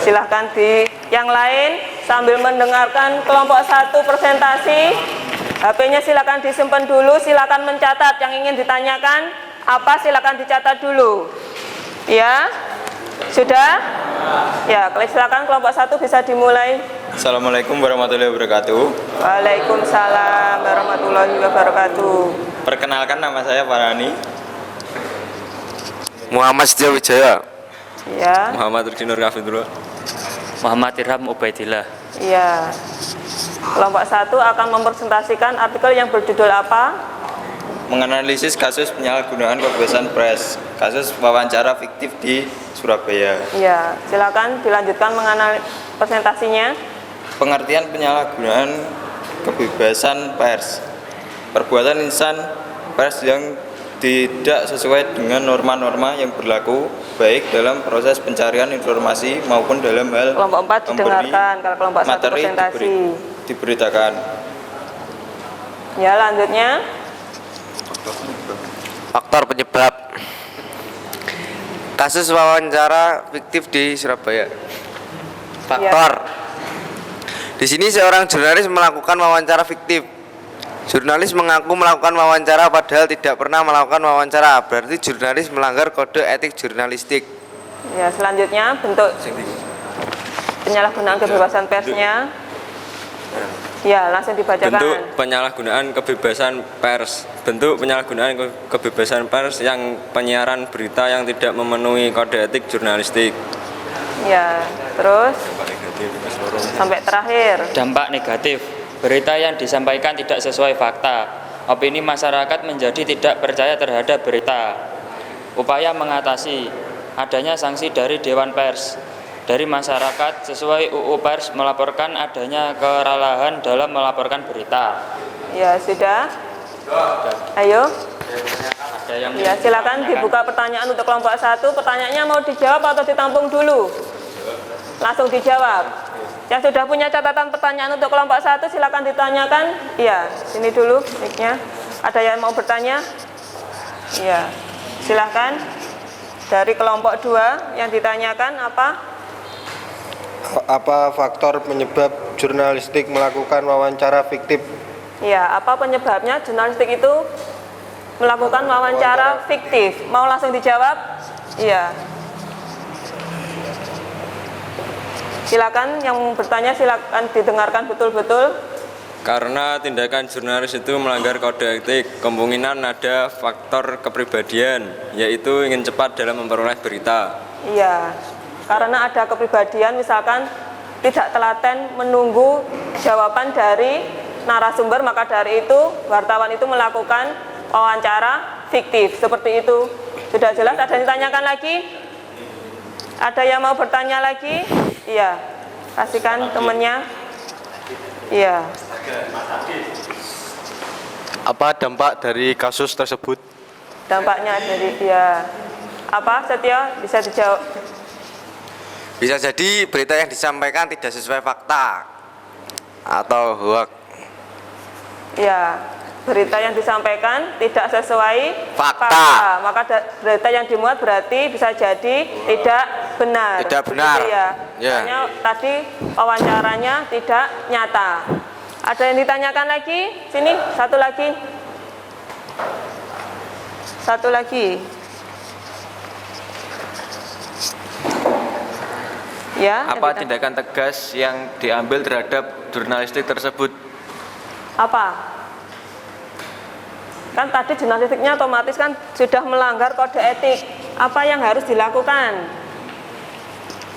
Silahkan di yang lain sambil mendengarkan kelompok 1 presentasi. HP-nya silakan disimpan dulu, silakan mencatat yang ingin ditanyakan apa, silakan dicatat dulu. Ya, sudah? Ya, silakan kelompok 1 bisa dimulai. Assalamualaikum warahmatullahi wabarakatuh. Waalaikumsalam warahmatullahi wabarakatuh. Perkenalkan, nama saya Farhani. Muhammad Setiawijaya. Ya. Muhammad Rudinur Kafidullah. Muhammad Irham Ubaidillah. Iya. Kelompok 1 akan mempresentasikan artikel yang berjudul apa? Menganalisis kasus penyalahgunaan kebebasan pers, kasus wawancara fiktif di Surabaya. Iya, silakan dilanjutkan presentasinya. Pengertian penyalahgunaan kebebasan pers. Perbuatan insan pers yang tidak sesuai dengan norma-norma yang berlaku baik dalam proses pencarian informasi maupun dalam hal Kelompok 4 didengarkan, kalau kelompok 1 materi presentasi. diberitakan. Ya, lanjutnya. Faktor penyebab kasus wawancara fiktif di Surabaya. Faktor. Di sini seorang jurnalis melakukan wawancara fiktif. Jurnalis mengaku melakukan wawancara padahal tidak pernah melakukan wawancara. Berarti jurnalis melanggar kode etik jurnalistik. Ya, selanjutnya bentuk penyalahgunaan kebebasan persnya. Ya, langsung dibacakan. Bentuk penyalahgunaan kebebasan pers. Bentuk penyalahgunaan kebebasan pers yang penyiaran berita yang tidak memenuhi kode etik jurnalistik. Ya, terus sampai terakhir. Dampak negatif. Berita yang disampaikan tidak sesuai fakta. Opini masyarakat menjadi tidak percaya terhadap berita. Upaya mengatasi. Adanya sanksi dari Dewan Pers. Dari masyarakat sesuai UU Pers melaporkan adanya keralahan dalam melaporkan berita. Ya, sudah. Ayo. Ada yang Ya, silakan dibuka pertanyaan untuk kelompok 1. Pertanyaannya mau dijawab atau ditampung dulu? Langsung dijawab. Yang sudah punya catatan pertanyaan untuk kelompok 1 silakan ditanyakan. Iya, sini dulu mic-nya. Ada yang mau bertanya? Iya. Silakan. Dari kelompok 2 yang ditanyakan apa? Apa faktor penyebab jurnalistik melakukan wawancara fiktif? Ya, apa penyebabnya jurnalistik itu melakukan wawancara fiktif? Mau langsung dijawab? Iya. Silakan yang bertanya silakan didengarkan betul-betul. Karena tindakan jurnalis itu melanggar kode etik, kemungkinan ada faktor kepribadian, yaitu ingin cepat dalam memperoleh berita. Iya, karena ada kepribadian misalkan tidak telaten menunggu jawaban dari narasumber, maka dari itu wartawan itu melakukan wawancara fiktif seperti itu. Sudah jelas? Ada yang ditanyakan lagi? Ada yang mau bertanya lagi? Iya, kasihkan temennya. Iya. Apa dampak dari kasus tersebut? Dampaknya dari dia apa? Setia bisa dijawab. Bisa jadi berita yang disampaikan tidak sesuai fakta atau hoax. Ya, berita yang disampaikan tidak sesuai Fakta. Maka berita yang dimuat berarti bisa jadi tidak benar. Tidak benar. Begitu ya. Ya. Soalnya tadi wawancaranya tidak nyata. Ada yang ditanyakan lagi? Sini, satu lagi. Satu lagi. Ya. Apa tindakan tegas yang diambil terhadap jurnalistik tersebut? Apa? Kan tadi jurnalistiknya otomatis kan sudah melanggar kode etik. Apa yang harus dilakukan?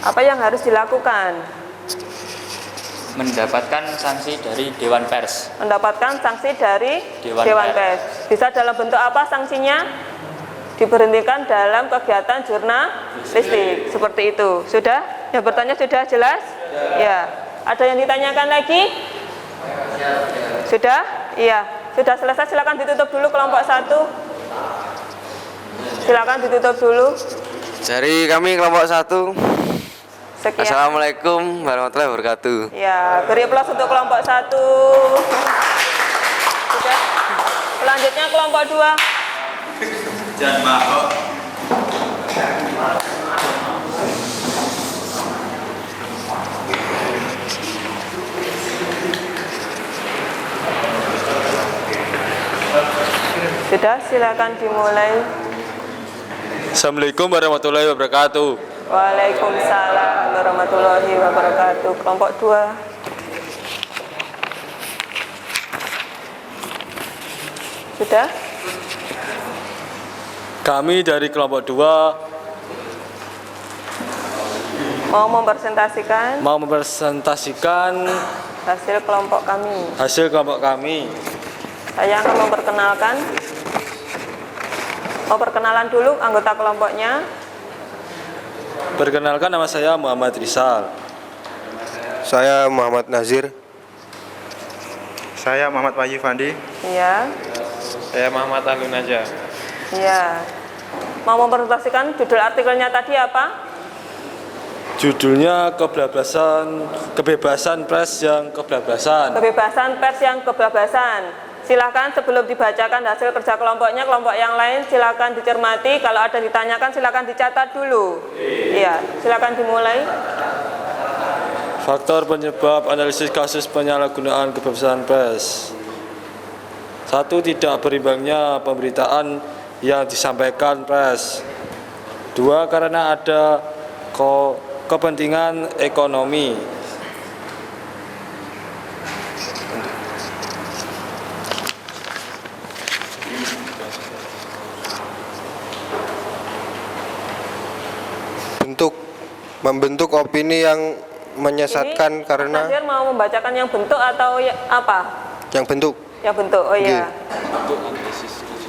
Apa yang harus dilakukan? mendapatkan sanksi dari Dewan Pers. Mendapatkan sanksi dari Dewan Dewan Pers. Bisa dalam bentuk apa sanksinya? Diberhentikan dalam kegiatan jurnalistik. Seperti itu. Sudah? Yang bertanya sudah jelas? Ya. Ada yang ditanyakan lagi? Sudah? Iya. Sudah selesai, silakan ditutup dulu kelompok 1. Silakan ditutup dulu. Dari kami kelompok 1. Sekian. Assalamualaikum warahmatullahi wabarakatuh. Ya, beri aplaus untuk kelompok 1. Sudah. Selanjutnya kelompok 2. Jangan mau. Sudah, silakan dimulai. Assalamualaikum warahmatullahi wabarakatuh. Waalaikumsalam warahmatullahi wabarakatuh. Kelompok 2. Sudah? Kami dari kelompok 2 Mau mempresentasikan hasil kelompok kami. hasil kelompok kami. Saya akan memperkenalkan. Mau perkenalan dulu anggota kelompoknya. Perkenalkan, nama saya Muhammad Rizal. Saya Muhammad Nazir. Saya Muhammad Wahyu Fandi. Iya. Saya Muhammad Alun aja. Iya. Mau mempresentasikan judul artikelnya tadi apa? Judulnya kebebasan pers yang kebablasan. Kebebasan pers yang kebablasan. Silakan sebelum dibacakan hasil kerja kelompoknya, kelompok yang lain silakan dicermati. Kalau ada ditanyakan silakan dicatat dulu. Iya, silakan dimulai. Faktor penyebab analisis kasus penyalahgunaan kebebasan pers. 1. Tidak berimbangnya pemberitaan yang disampaikan pers. 2. Karena ada kepentingan ekonomi. membentuk opini yang menyesatkan Ini, karena Mas Nazir mau membacakan yang bentuk atau apa? yang bentuk Yang bentuk, oh iya.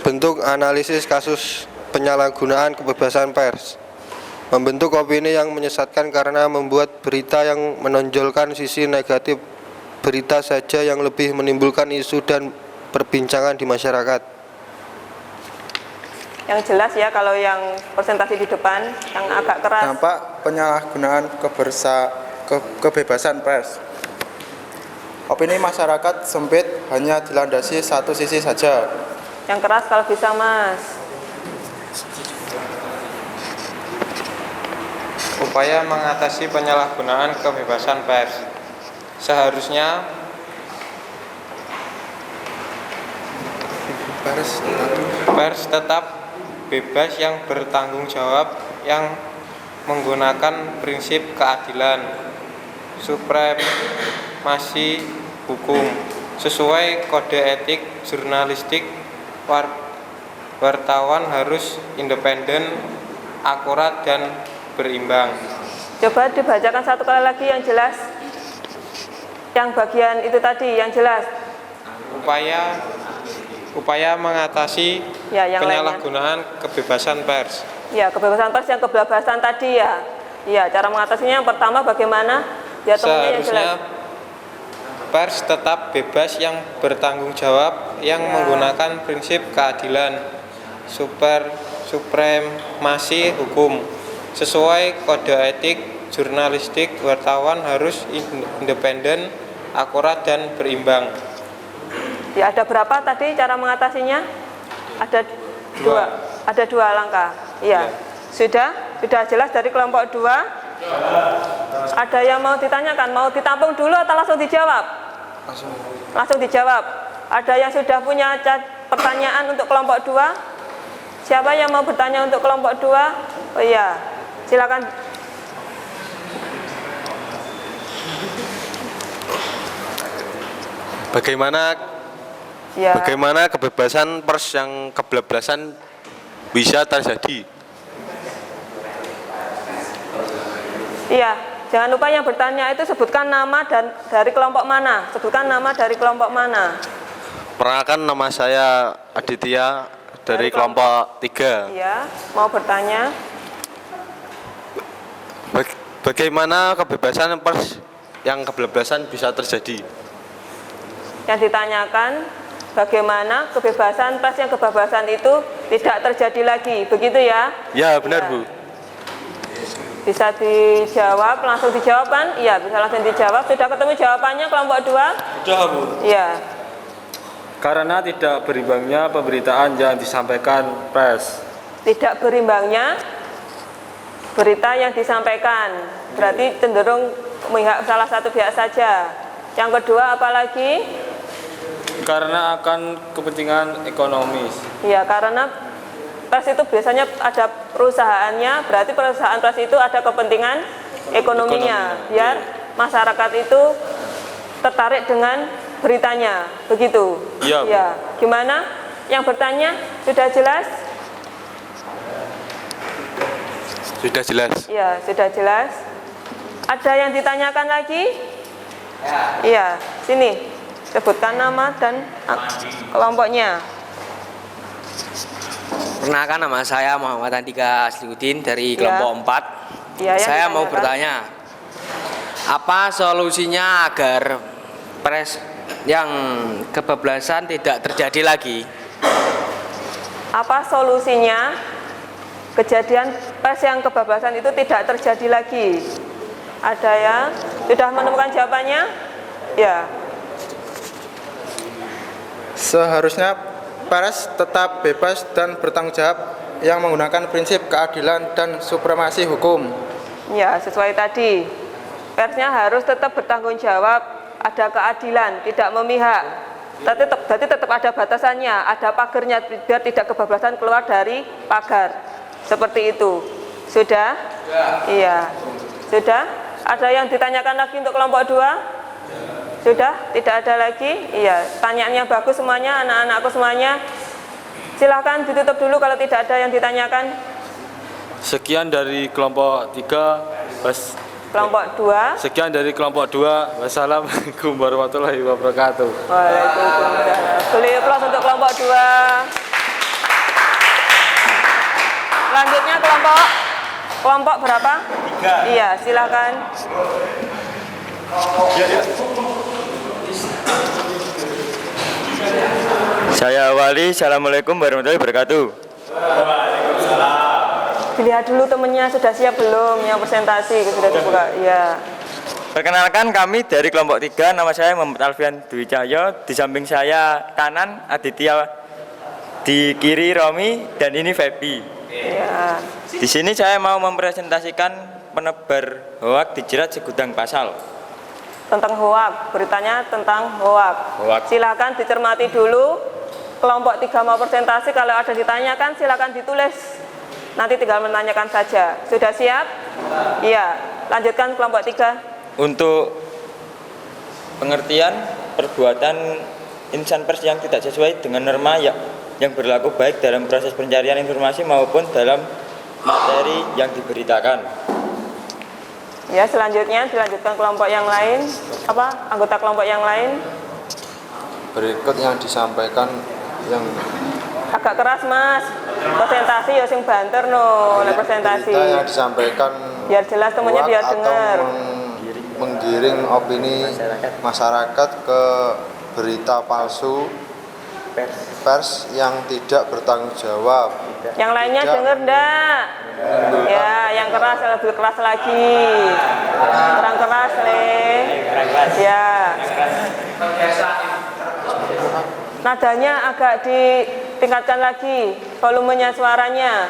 bentuk analisis kasus penyalahgunaan kebebasan pers. Membentuk opini yang menyesatkan karena membuat berita yang menonjolkan sisi negatif berita saja yang lebih menimbulkan isu dan perbincangan di masyarakat. Yang jelas ya, kalau yang presentasi di depan yang agak keras. Dampak penyalahgunaan kebebasan pers. Opini masyarakat sempit hanya dilandasi satu sisi saja. Yang keras kalau bisa, Mas. Upaya mengatasi penyalahgunaan kebebasan pers. Seharusnya pers tetap bebas yang bertanggung jawab, yang menggunakan prinsip keadilan, supremasi hukum, sesuai kode etik jurnalistik. Wartawan harus independen, akurat, dan berimbang. Coba dibacakan satu kali lagi yang jelas. Yang bagian itu tadi yang jelas. Upaya mengatasi Ya, yang penyalahgunaan kebebasan pers. Ya, kebebasan pers yang kebebasan tadi ya. Ya, cara mengatasinya yang pertama bagaimana? Ya, temunya yang jelas. Seharusnya pers tetap bebas yang bertanggung jawab, yang menggunakan prinsip keadilan, supremasi hukum, sesuai kode etik jurnalistik. Wartawan harus independen, akurat, dan berimbang. Ya, ada berapa tadi cara mengatasinya? Ada dua langkah. Ya. Sudah jelas dari kelompok 2. Ada yang mau ditanyakan, mau ditampung dulu atau langsung dijawab? Langsung dijawab. Ada yang sudah punya pertanyaan untuk kelompok 2? Siapa yang mau bertanya untuk kelompok 2? Oh iya, silakan. Bagaimana kebebasan pers yang kebablasan bisa terjadi? Iya, jangan lupa yang bertanya itu sebutkan nama dan dari kelompok mana. Sebutkan nama dari kelompok mana. Perkenalkan, nama saya Aditya dari kelompok 3. Iya, mau bertanya. Bagaimana kebebasan pers yang kebablasan bisa terjadi? Yang ditanyakan, bagaimana kebebasan pers yang kebablasan itu tidak terjadi lagi, begitu ya? Ya, benar, Bu. Bisa dijawab, langsung dijawab kan? Iya, bisa langsung dijawab. Sudah ketemu jawabannya kelompok 2? Sudah, Bu. Iya. Karena tidak berimbangnya pemberitaan yang disampaikan pers. Tidak berimbangnya berita yang disampaikan, berarti cenderung memihak salah satu pihak saja. Yang kedua apalagi? Karena akan kepentingan ekonomis. Ya, karena pers itu biasanya ada perusahaannya, berarti perusahaan pers itu ada kepentingan ekonominya, biar masyarakat itu tertarik dengan beritanya, begitu. Iya. Ya, gimana? Yang bertanya sudah jelas? Sudah jelas. Ya, sudah jelas. Ada yang ditanyakan lagi? Iya, sini. Sebutkan nama dan kelompoknya. Perkenalkan, nama saya Muhammad Andika Asliuddin dari kelompok 4. Ya, yang Saya mau ditanyakan. bertanya, apa solusinya agar pers yang kebablasan tidak terjadi lagi? Apa solusinya kejadian pers yang kebablasan itu tidak terjadi lagi? Ada ya? Sudah menemukan jawabannya? Ya. Seharusnya pers tetap bebas dan bertanggung jawab, yang menggunakan prinsip keadilan dan supremasi hukum. Ya, sesuai tadi. Persnya harus tetap bertanggung jawab, ada keadilan, tidak memihak. Berarti tetap ada batasannya, ada pagarnya biar tidak kebablasan keluar dari pagar. Seperti itu. Sudah? Iya. Sudah? Ada yang ditanyakan lagi untuk kelompok 2? Sudah? Tidak ada lagi? Iya. Pertanyaannya bagus semuanya, anak-anakku semuanya. Silahkan ditutup dulu kalau tidak ada yang ditanyakan. Sekian dari kelompok 3. Kelompok 2. Sekian dari kelompok 2. Wassalamualaikum warahmatullahi wabarakatuh. Waalaikumsalam. Boleh aplaus untuk kelompok 2. Selanjutnya kelompok berapa? 3. Iya, silakan. Saya awali. Assalamualaikum warahmatullahi wabarakatuh. Dilihat dulu temennya sudah siap belum yang presentasi sudah dibuka. Iya. Perkenalkan, kami dari kelompok 3. Nama saya Muhammad Alfian Dwi Cahyo. Di samping saya kanan Aditya, di kiri Romi, dan ini Febi. Iya. Di sini saya mau mempresentasikan penebar hoak dijerat segudang pasal. Tentang hoak, beritanya tentang hoak. Silakan dicermati dulu. Kelompok 3 mau presentasi, kalau ada ditanyakan silakan ditulis. Nanti tinggal menanyakan saja. Sudah siap? Iya. Lanjutkan kelompok 3. Untuk pengertian perbuatan insan pers yang tidak sesuai dengan norma yang berlaku baik dalam proses pencarian informasi maupun dalam materi yang diberitakan. Ya, selanjutnya dilanjutkan kelompok yang lain. Anggota kelompok yang lain. Berikut yang disampaikan yang Agak keras, Mas. Presentasi ya sing banter no, presentasi. berita yang disampaikan Biar jelas temennya biar atau dengar. menggiring opini masyarakat ke berita palsu pers yang tidak bertanggung jawab. Yang lainnya denger ndak? Ya, yang keras lebih keras lagi. Kurang keras, Le. Ya. Nadanya agak ditingkatkan lagi, volumenya suaranya.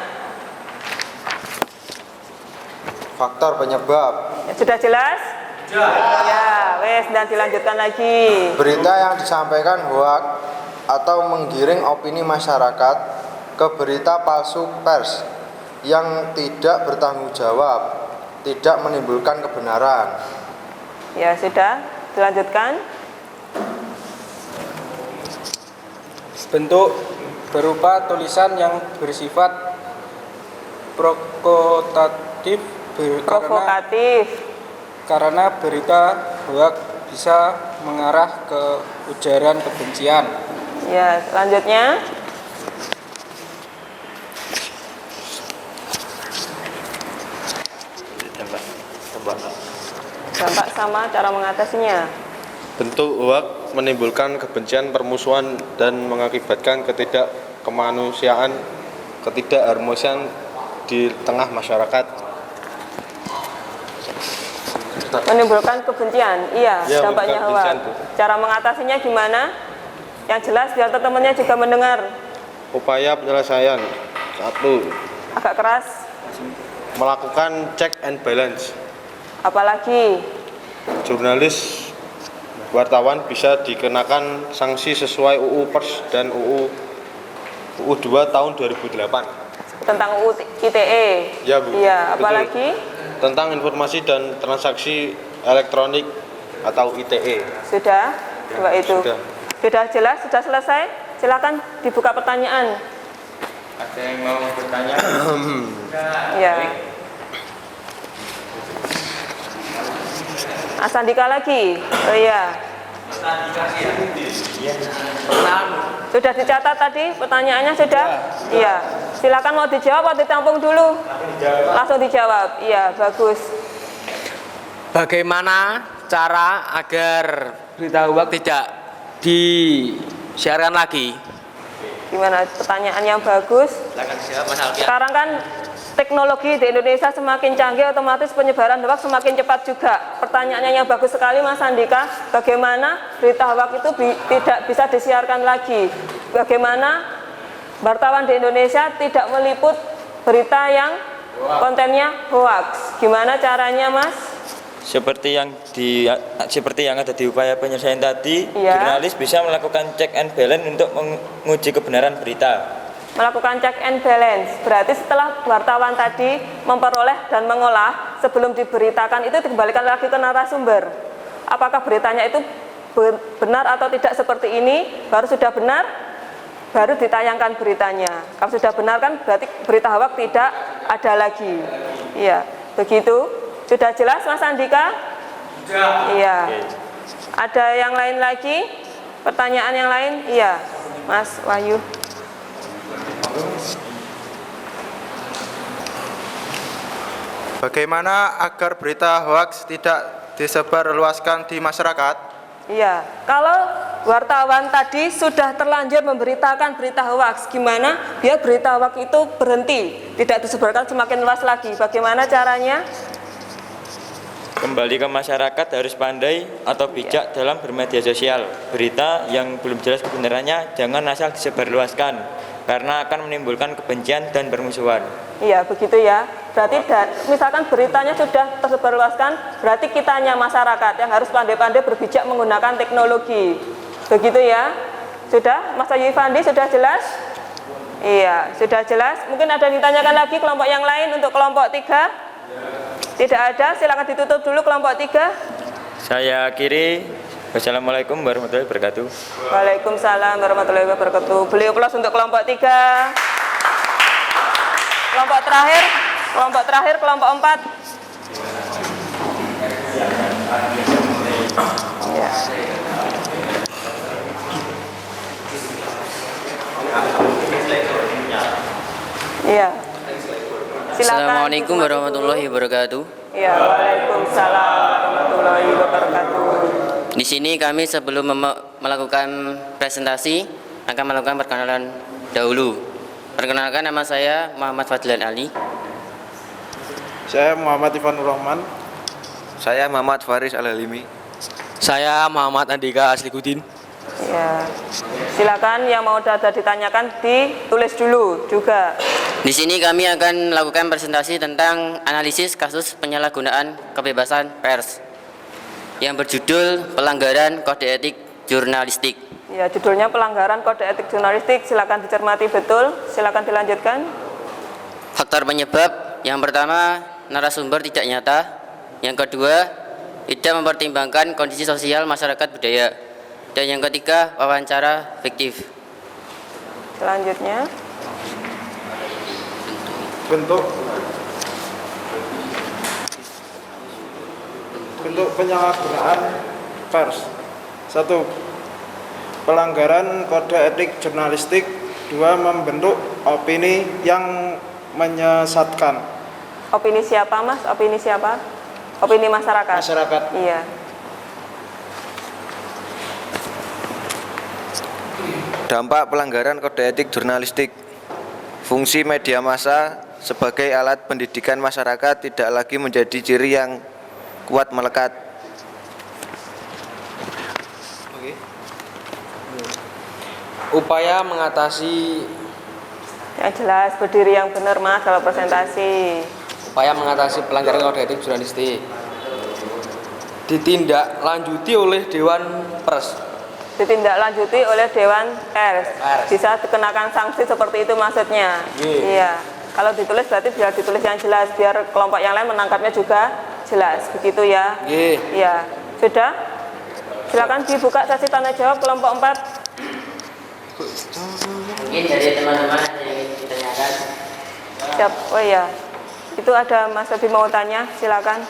Faktor penyebab. Ya, sudah jelas? Ya, wes, dan dilanjutkan lagi. Berita yang disampaikan hoak atau menggiring opini masyarakat ke berita palsu pers yang tidak bertanggung jawab, tidak menimbulkan kebenaran. Ya, sudah, dilanjutkan. Bentuk berupa tulisan yang bersifat provokatif karena berita hoak bisa mengarah ke ujaran kebencian. Ya, selanjutnya. Dampak sama cara mengatasinya. Bentuk hoak menimbulkan kebencian, permusuhan, dan mengakibatkan ketidakkemanusiaan, ketidakharmonisan di tengah masyarakat. Menimbulkan kebencian, iya, Ya, dampaknya hoak. kebencian tuh. Cara mengatasinya gimana? Yang jelas biar teman-temannya juga mendengar. Upaya penyelesaian: 1. Agak keras. Melakukan check and balance. Apalagi Jurnalis wartawan bisa dikenakan sanksi sesuai UU Pers dan UU 2 tahun 2008. tentang UU ITE. Ya, Bu. Iya, Betul. apalagi Tentang informasi dan transaksi elektronik atau ITE. sudah dua itu. Sudah. Jelas, sudah selesai. Silakan dibuka pertanyaan. Ada yang mau bertanya? Ya. Asandika lagi. Oh iya. Sudah dicatat tadi pertanyaannya sudah? Iya. Silakan mau dijawab atau ditampung dulu? Langsung dijawab. Iya, bagus. Bagaimana cara agar berita hoax tidak disiarkan lagi? Gimana pertanyaan yang bagus? Sekarang kan teknologi di Indonesia semakin canggih, otomatis penyebaran hoax semakin cepat juga. Pertanyaannya yang bagus sekali, Mas Andika. Bagaimana berita hoax itu tidak bisa disiarkan lagi? Bagaimana wartawan di Indonesia tidak meliput berita yang kontennya hoax? Gimana caranya, Mas? Seperti yang ada di upaya penyelesaian tadi, Iya. jurnalis bisa melakukan check and balance untuk menguji kebenaran berita. Melakukan check and balance, berarti setelah wartawan tadi memperoleh dan mengolah sebelum diberitakan itu dikembalikan lagi ke narasumber. Apakah beritanya itu benar atau tidak seperti ini? Baru sudah benar, baru ditayangkan beritanya. Kalau sudah benar kan berarti berita hoax tidak ada lagi. Iya, begitu. Sudah jelas Mas Andika? Sudah. Iya. Ada yang lain lagi? Pertanyaan yang lain? Iya, Mas Wahyu. Bagaimana agar berita hoaks tidak disebarluaskan di masyarakat? Iya, kalau wartawan tadi sudah terlanjur memberitakan berita hoaks, gimana biar berita hoaks itu berhenti, tidak disebarkan semakin luas lagi? Bagaimana caranya? Kembali ke masyarakat harus pandai atau bijak dalam bermedia sosial. Berita yang belum jelas kebenarannya jangan asal disebarluaskan, karena akan menimbulkan kebencian dan permusuhan. Iya, begitu ya. Berarti misalkan beritanya sudah tersebarluaskan, berarti kitanya masyarakat yang harus pandai-pandai berbijak menggunakan teknologi. Begitu ya. Sudah, Mas Ayu Fandi sudah jelas? Iya, sudah jelas. Mungkin ada yang ditanyakan lagi kelompok yang lain untuk kelompok 3? Tidak ada, silakan ditutup dulu kelompok 3. Saya akhiri. Wassalamualaikum warahmatullahi wabarakatuh. Waalaikumsalam warahmatullahi wabarakatuh. Beliau plus untuk kelompok 3. Kelompok terakhir, kelompok 4. Ya. Iya. Silakan. Assalamualaikum warahmatullahi wabarakatuh. Ya, waalaikumsalam warahmatullahi wabarakatuh. Di sini kami sebelum melakukan presentasi akan melakukan perkenalan dahulu. Perkenalkan, nama saya Muhammad Fadlan Ali. Saya Muhammad Ivanur Rahman. Saya Muhammad Faris Al-Halimi. Saya Muhammad Andika Aslikuddin. Ya. Silakan yang mau data ditanyakan ditulis dulu juga. Di sini kami akan melakukan presentasi tentang analisis kasus penyalahgunaan kebebasan pers yang berjudul pelanggaran kode etik jurnalistik. Ya, judulnya pelanggaran kode etik jurnalistik. Silakan dicermati betul. Silakan dilanjutkan. Faktor penyebab yang pertama, narasumber tidak nyata. Yang kedua, tidak mempertimbangkan kondisi sosial masyarakat budaya. Dan yang ketiga, wawancara fiktif. Selanjutnya, Bentuk penyalahgunaan pers. 1. Pelanggaran kode etik jurnalistik. 2. Membentuk opini yang menyesatkan. opini siapa Mas? Opini siapa? Opini masyarakat. Masyarakat. Iya. Dampak pelanggaran kode etik jurnalistik. Fungsi media massa sebagai alat pendidikan masyarakat tidak lagi menjadi ciri yang kuat melekat. Upaya mengatasi Yang jelas, berdiri yang benar Mas kalau presentasi. pelanggaran kode etik jurnalistik ditindaklanjuti oleh Dewan Pers. Ditindaklanjuti oleh Dewan Pers. Bisa dikenakan sanksi seperti itu maksudnya. Iya. Kalau ditulis berarti biar ditulis yang jelas, biar kelompok yang lain menangkapnya juga jelas. Begitu ya. Iya. Sudah? Silakan dibuka sesi tanya jawab kelompok 4. Mungkin dari teman-teman yang ingin ditanyakan. Siap. Oh iya. Itu ada Mas Febi mau tanya, silakan.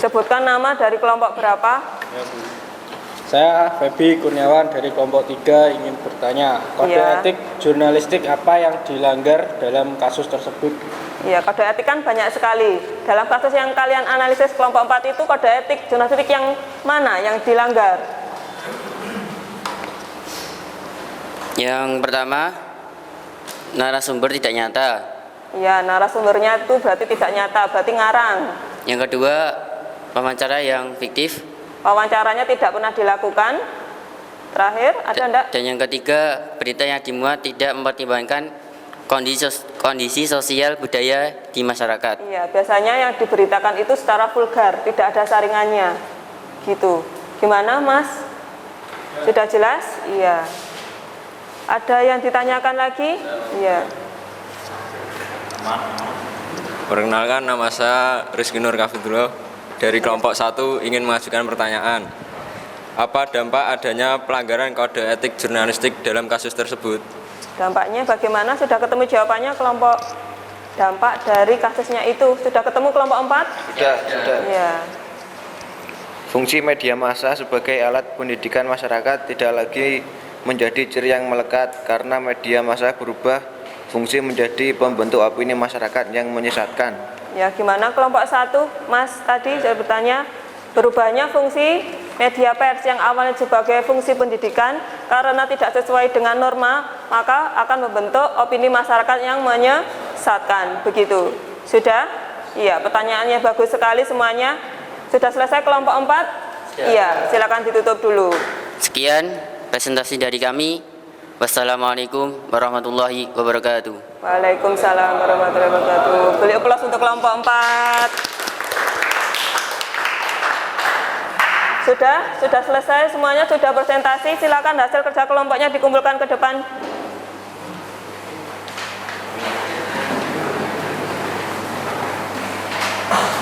Sebutkan nama dari kelompok berapa? Saya Febi Kurniawan dari kelompok 3 ingin bertanya, kode etik jurnalistik apa yang dilanggar dalam kasus tersebut? Ya, kode etik kan banyak sekali. Dalam kasus yang kalian analisis kelompok 4 itu kode etik jurnalistik yang mana yang dilanggar? Yang pertama, narasumber tidak nyata. Ya, narasumbernya itu berarti tidak nyata, berarti ngarang. Yang kedua, wawancara yang fiktif. Wawancaranya tidak pernah dilakukan. Terakhir, ada enggak? Dan yang ketiga, berita yang dimuat tidak mempertimbangkan kondisi sosial budaya di masyarakat. Iya, biasanya yang diberitakan itu secara vulgar, tidak ada saringannya. Gitu. Gimana, Mas? Sudah jelas? Iya. Ada yang ditanyakan lagi? Iya. Perkenalkan, nama saya Rizky Nur Kafidullah dari kelompok 1 ingin mengajukan pertanyaan. Apa dampak adanya pelanggaran kode etik jurnalistik dalam kasus tersebut? Dampaknya bagaimana? Sudah ketemu jawabannya kelompok dampak dari kasusnya itu. Sudah ketemu kelompok 4? Sudah. Iya. Fungsi media massa sebagai alat pendidikan masyarakat tidak lagi menjadi ciri yang melekat karena media massa berubah fungsi menjadi pembentuk opini masyarakat yang menyesatkan. Ya, gimana kelompok 1? Mas tadi saya bertanya, berubahnya fungsi media pers yang awalnya sebagai fungsi pendidikan karena tidak sesuai dengan norma, maka akan membentuk opini masyarakat yang menyesatkan. Begitu. Sudah? Iya, pertanyaannya bagus sekali semuanya. Sudah selesai kelompok 4? Iya, silakan ditutup dulu. Sekian presentasi dari kami. Wassalamualaikum warahmatullahi wabarakatuh. Waalaikumsalam warahmatullahi wabarakatuh. Beli aplaus untuk kelompok 4. Sudah selesai semuanya, sudah presentasi. Silakan hasil kerja kelompoknya dikumpulkan ke depan.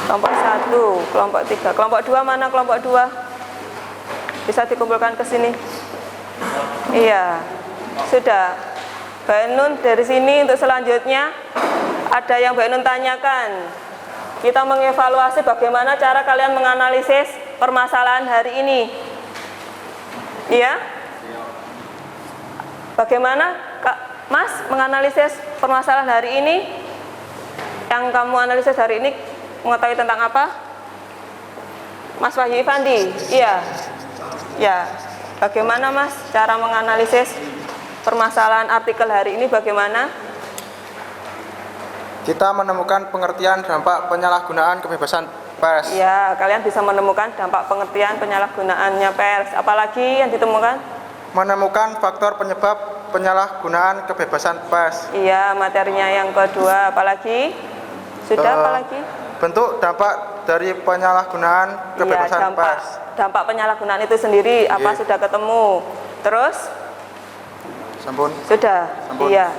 Kelompok 1, kelompok 3, kelompok 2 mana kelompok 2? Bisa dikumpulkan ke sini. Iya, sudah. Mbak Ainun dari sini untuk selanjutnya ada yang Mbak Ainun tanyakan. Kita mengevaluasi bagaimana cara kalian menganalisis permasalahan hari ini. Iya? Bagaimana Kak Mas menganalisis permasalahan hari ini? Yang kamu analisis hari ini mengetahui tentang apa? Mas Wahyu Ifandi. Iya. Ya. Bagaimana Mas cara menganalisis permasalahan artikel hari ini bagaimana? Kita menemukan pengertian dampak penyalahgunaan kebebasan pers. Ya, kalian bisa menemukan dampak pengertian penyalahgunaannya pers. Apalagi yang ditemukan? Menemukan faktor penyebab penyalahgunaan kebebasan pers. Iya, materinya yang kedua. Apalagi? Sudah apalagi? Bentuk dampak dari penyalahgunaan kebebasan pers. Dampak penyalahgunaan itu sendiri apa sudah ketemu? Terus? Sampun. Sudah. Sampun. Iya.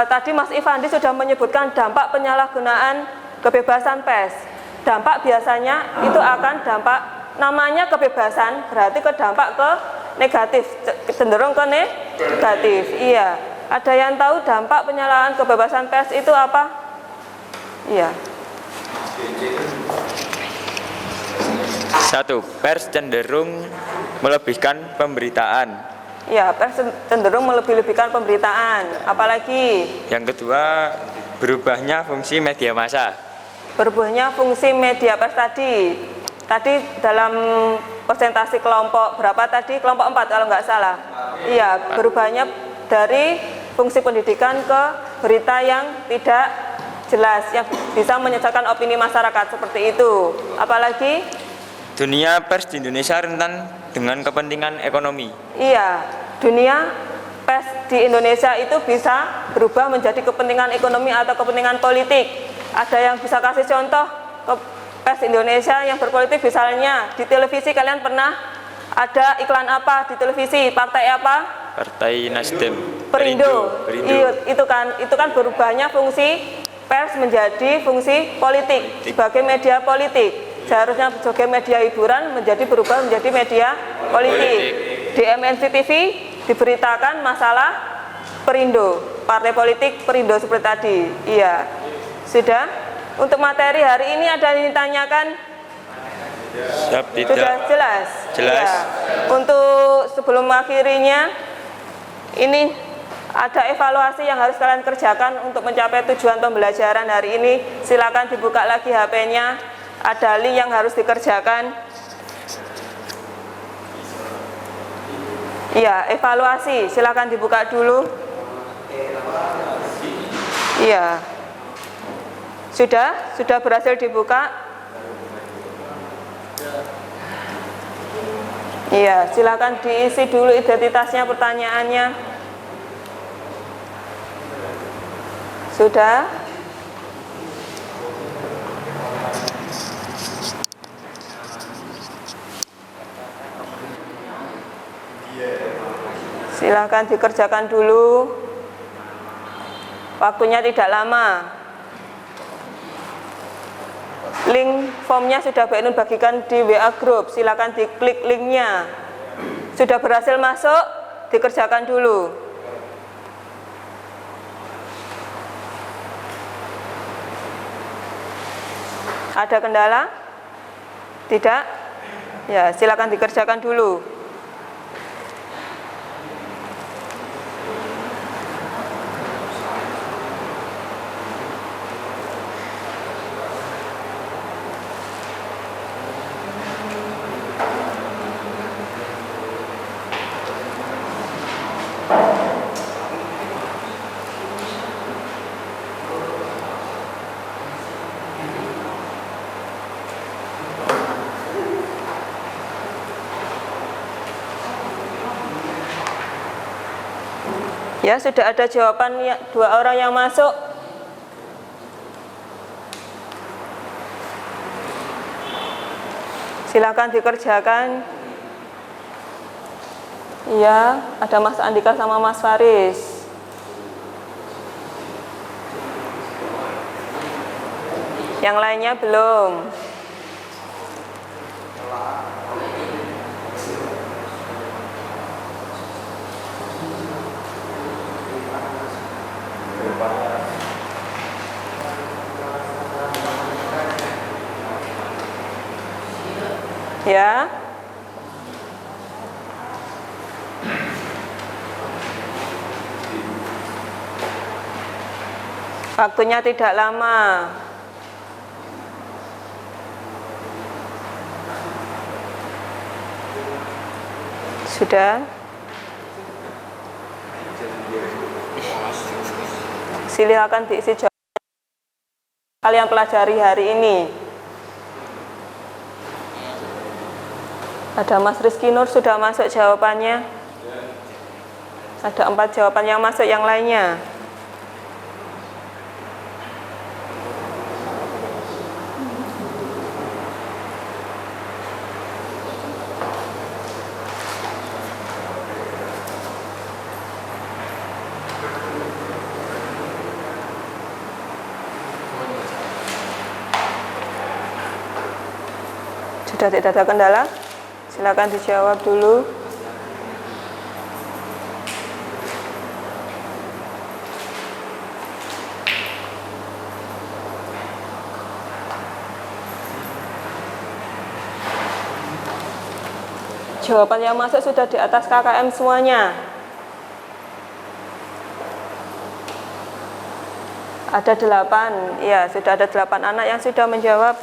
Tadi Mas Ifandi sudah menyebutkan dampak penyalahgunaan kebebasan pers. Dampak biasanya itu akan dampak, namanya kebebasan berarti ke dampak ke negatif, cenderung ke negatif. Iya. Ada yang tahu dampak penyalahgunaan kebebasan pers itu apa? Iya. 1. Pers cenderung melebihkan pemberitaan. Ya, pers cenderung melebih-lebihkan pemberitaan. Apalagi? Yang kedua, berubahnya fungsi media massa. Berubahnya fungsi media pers tadi. Tadi dalam presentasi kelompok berapa tadi? Kelompok 4 kalau nggak salah. Iya, berubahnya dari fungsi pendidikan ke berita yang tidak jelas, yang bisa menyesatkan opini masyarakat seperti itu. Apalagi? Dunia pers di Indonesia rentan dengan kepentingan ekonomi. Iya, dunia pers di Indonesia itu bisa berubah menjadi kepentingan ekonomi atau kepentingan politik. Ada yang bisa kasih contoh ke pers Indonesia yang berpolitik, misalnya di televisi kalian pernah ada iklan apa di televisi? Partai apa? Partai Nasdem. Perindo. Iya, itu kan berubahnya fungsi pers menjadi fungsi politik sebagai media politik. Seharusnya sebagai media hiburan berubah menjadi media politik. Di MNC TV diberitakan masalah Perindo, partai politik Perindo seperti tadi. Iya. Sudah? Untuk materi hari ini ada yang ditanyakan? Sudah jelas? Jelas. Ya. Untuk sebelum akhirinya, ini ada evaluasi yang harus kalian kerjakan untuk mencapai tujuan pembelajaran hari ini. Silakan dibuka lagi HP-nya. Ada link yang harus dikerjakan. Iya, evaluasi. Silakan dibuka dulu. Iya. Sudah berhasil dibuka? Iya, silakan diisi dulu identitasnya, pertanyaannya. Sudah? Silahkan dikerjakan dulu. Waktunya tidak lama. Link formnya sudah Mbak Ainun bagikan di WA Group. Silahkan diklik linknya. Sudah berhasil masuk? Dikerjakan dulu. Ada kendala? Tidak? Ya, silakan dikerjakan dulu. Ya, sudah ada jawaban dua orang yang masuk. Silakan dikerjakan. Iya, ada Mas Andika sama Mas Faris. Yang lainnya belum. Ya. Waktunya tidak lama. Sudah. Silakan diisi jawaban kalian pelajari hari ini. Ada Mas Rizky Nur sudah masuk jawabannya. Ada 4 jawaban yang masuk, yang lainnya. Sudah tidak ada kendala? Silakan dijawab dulu. Jawaban yang masuk sudah di atas KKM semuanya. Ada 8, ya sudah ada 8 anak yang sudah menjawab.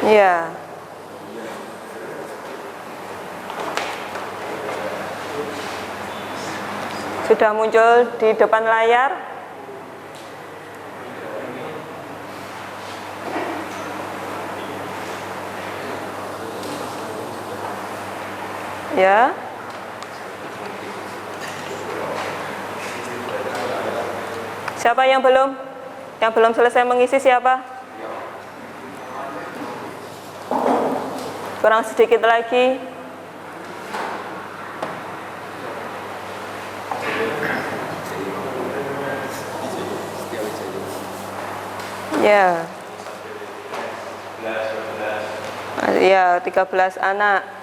Ya. Sudah muncul di depan layar. Ya. Siapa yang belum? Yang belum selesai mengisi siapa? Kurang sedikit lagi. Ya. Ya, 13 anak.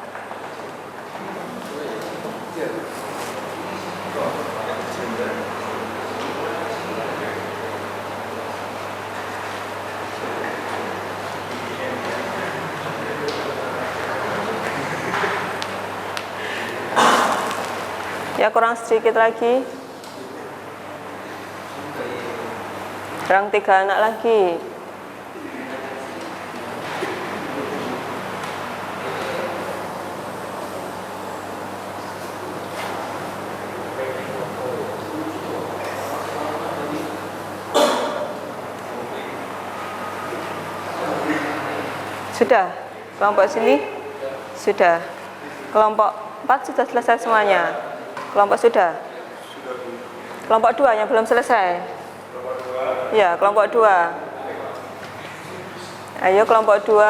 Ya, kurang sedikit lagi. Kurang 3 anak lagi. Sudah? Kelompok sini? Sudah. Kelompok 4 sudah selesai semuanya. Kelompok sudah? Kelompok 2 yang belum selesai? Ya, kelompok 2. Ayo kelompok 2.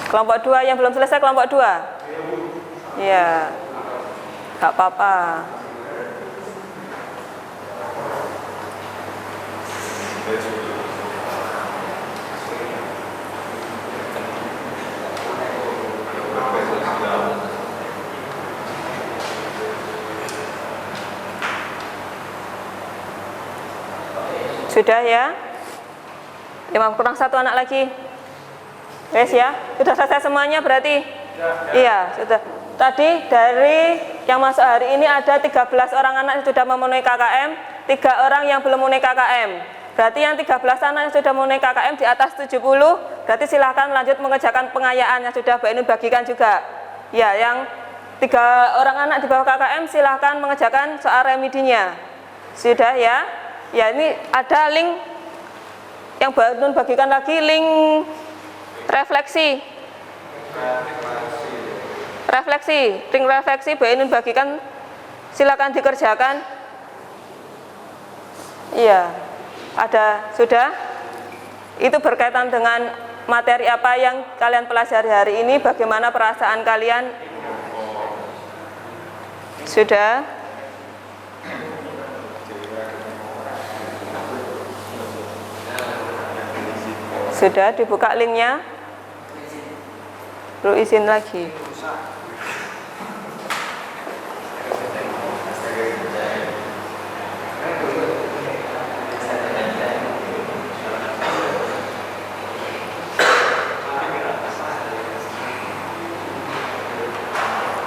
Kelompok 2 yang belum selesai, kelompok 2. Ya, gak apa-apa. Sudah ya? 5 kurang 1 anak lagi. Wes ya? Sudah selesai semuanya berarti? Iya, sudah. Tadi dari yang masuk hari ini ada 13 orang anak yang sudah memenuhi KKM, 3 orang yang belum memenuhi KKM. Berarti yang 13 anak yang sudah memenuhi KKM di atas 70, berarti silahkan lanjut mengerjakan pengayaan yang sudah Mbak Ainun bagikan juga. Ya, yang 3 orang anak di bawah KKM silahkan mengerjakan soal remedinya. Sudah ya? Ya, ini ada link yang Mbak Ainun bagikan lagi, link refleksi. Ring refleksi Mbak Ainun bagikan, silakan dikerjakan. Iya, ada sudah. Itu berkaitan dengan materi apa yang kalian pelajari hari ini, bagaimana perasaan kalian? Sudah. Sudah dibuka linknya. Perlu izin lagi.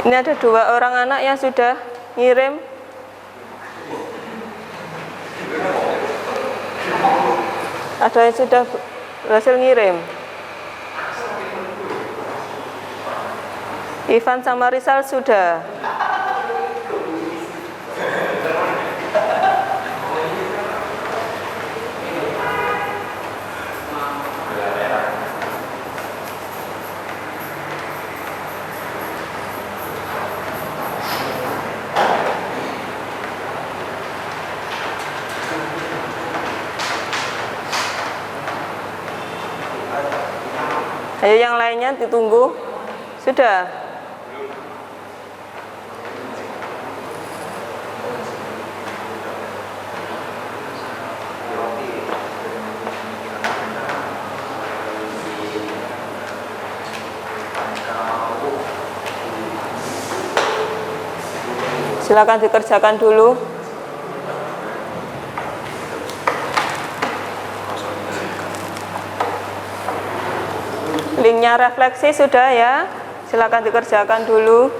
Ini ada 2 orang anak yang sudah ngirim. Ada yang sudah berhasil ngirim. Ivan sama Rizal sudah. Ayo yang lainnya ditunggu. Sudah. Silakan dikerjakan dulu. Linknya refleksi sudah ya, silakan dikerjakan dulu.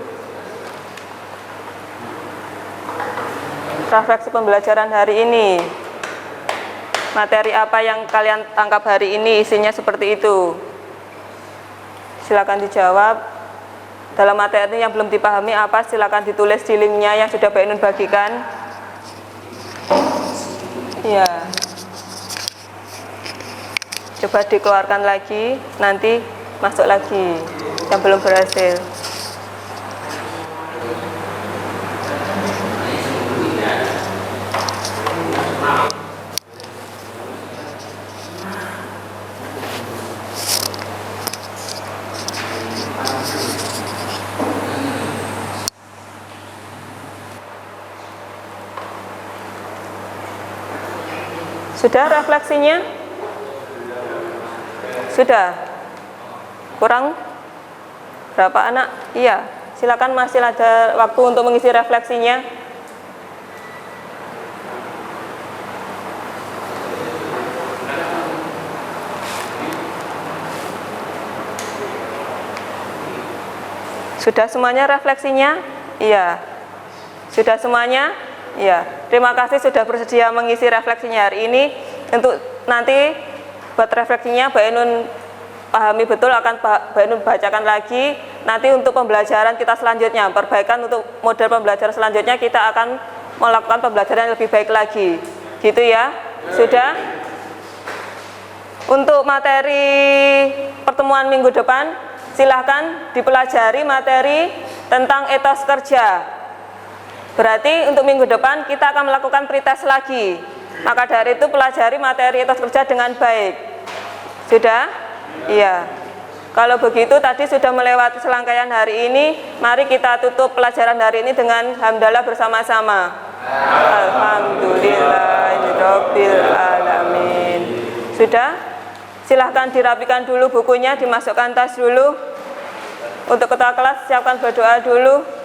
Refleksi pembelajaran hari ini. Materi apa yang kalian tangkap hari ini, isinya seperti itu. Silakan dijawab. Dalam materi yang belum dipahami apa, silakan ditulis di linknya yang sudah Mbak Ainun bagikan. Ya. Coba dikeluarkan lagi, nanti masuk lagi yang belum berhasil. Sudah refleksinya? Sudah? Kurang? Berapa anak? Iya, silakan masih ada waktu untuk mengisi refleksinya. Sudah semuanya refleksinya? Iya. Sudah semuanya? Iya. Terima kasih sudah bersedia mengisi refleksinya hari ini. Untuk nanti buat refleksinya Mbak Ainun pahami betul, akan Mbak Ainun bacakan lagi. Nanti untuk pembelajaran kita selanjutnya, perbaikan untuk model pembelajaran selanjutnya, kita akan melakukan pembelajaran yang lebih baik lagi. Gitu ya? Sudah? Untuk materi pertemuan minggu depan, silahkan dipelajari materi tentang etos kerja. Berarti untuk minggu depan kita akan melakukan pretest lagi. Maka dari itu pelajari materi etos kerja dengan baik. Sudah? Iya. Kalau begitu tadi sudah melewati selangkaian hari ini, mari kita tutup pelajaran hari ini dengan hamdalah bersama-sama. Alhamdulillahirabbil alamin. Sudah? Silahkan dirapikan dulu bukunya, dimasukkan tas dulu. Untuk ketua kelas siapkan berdoa dulu.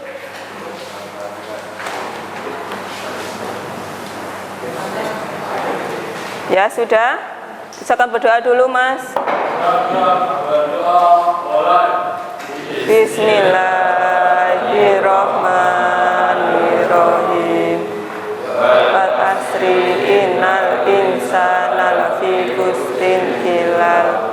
Ya, sudah. Silakan berdoa dulu, Mas. Bismillahirrahmanirrahim. Wal asri innal insana lafi khusrin illal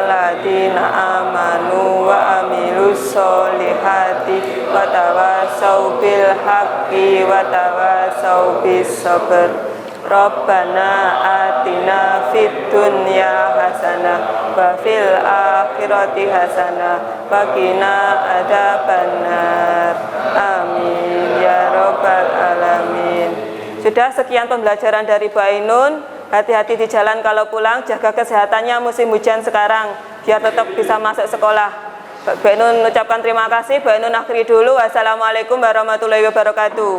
ladzina amanu wa amilus solihati wa tawassaw bil haqqi wa tawassaw bis sabr. Rabbana atina fid dunya hasanah wa fil akhirati hasanah wa qina adzabannar. Amin ya rabbal alamin. Sudah sekian pembelajaran dari Bu Ainun. Hati-hati di jalan kalau pulang, jaga kesehatannya musim hujan sekarang biar tetap bisa masuk sekolah. Bu Ainun ucapkan terima kasih. Bu Ainun akhiri dulu. Wassalamualaikum warahmatullahi wabarakatuh.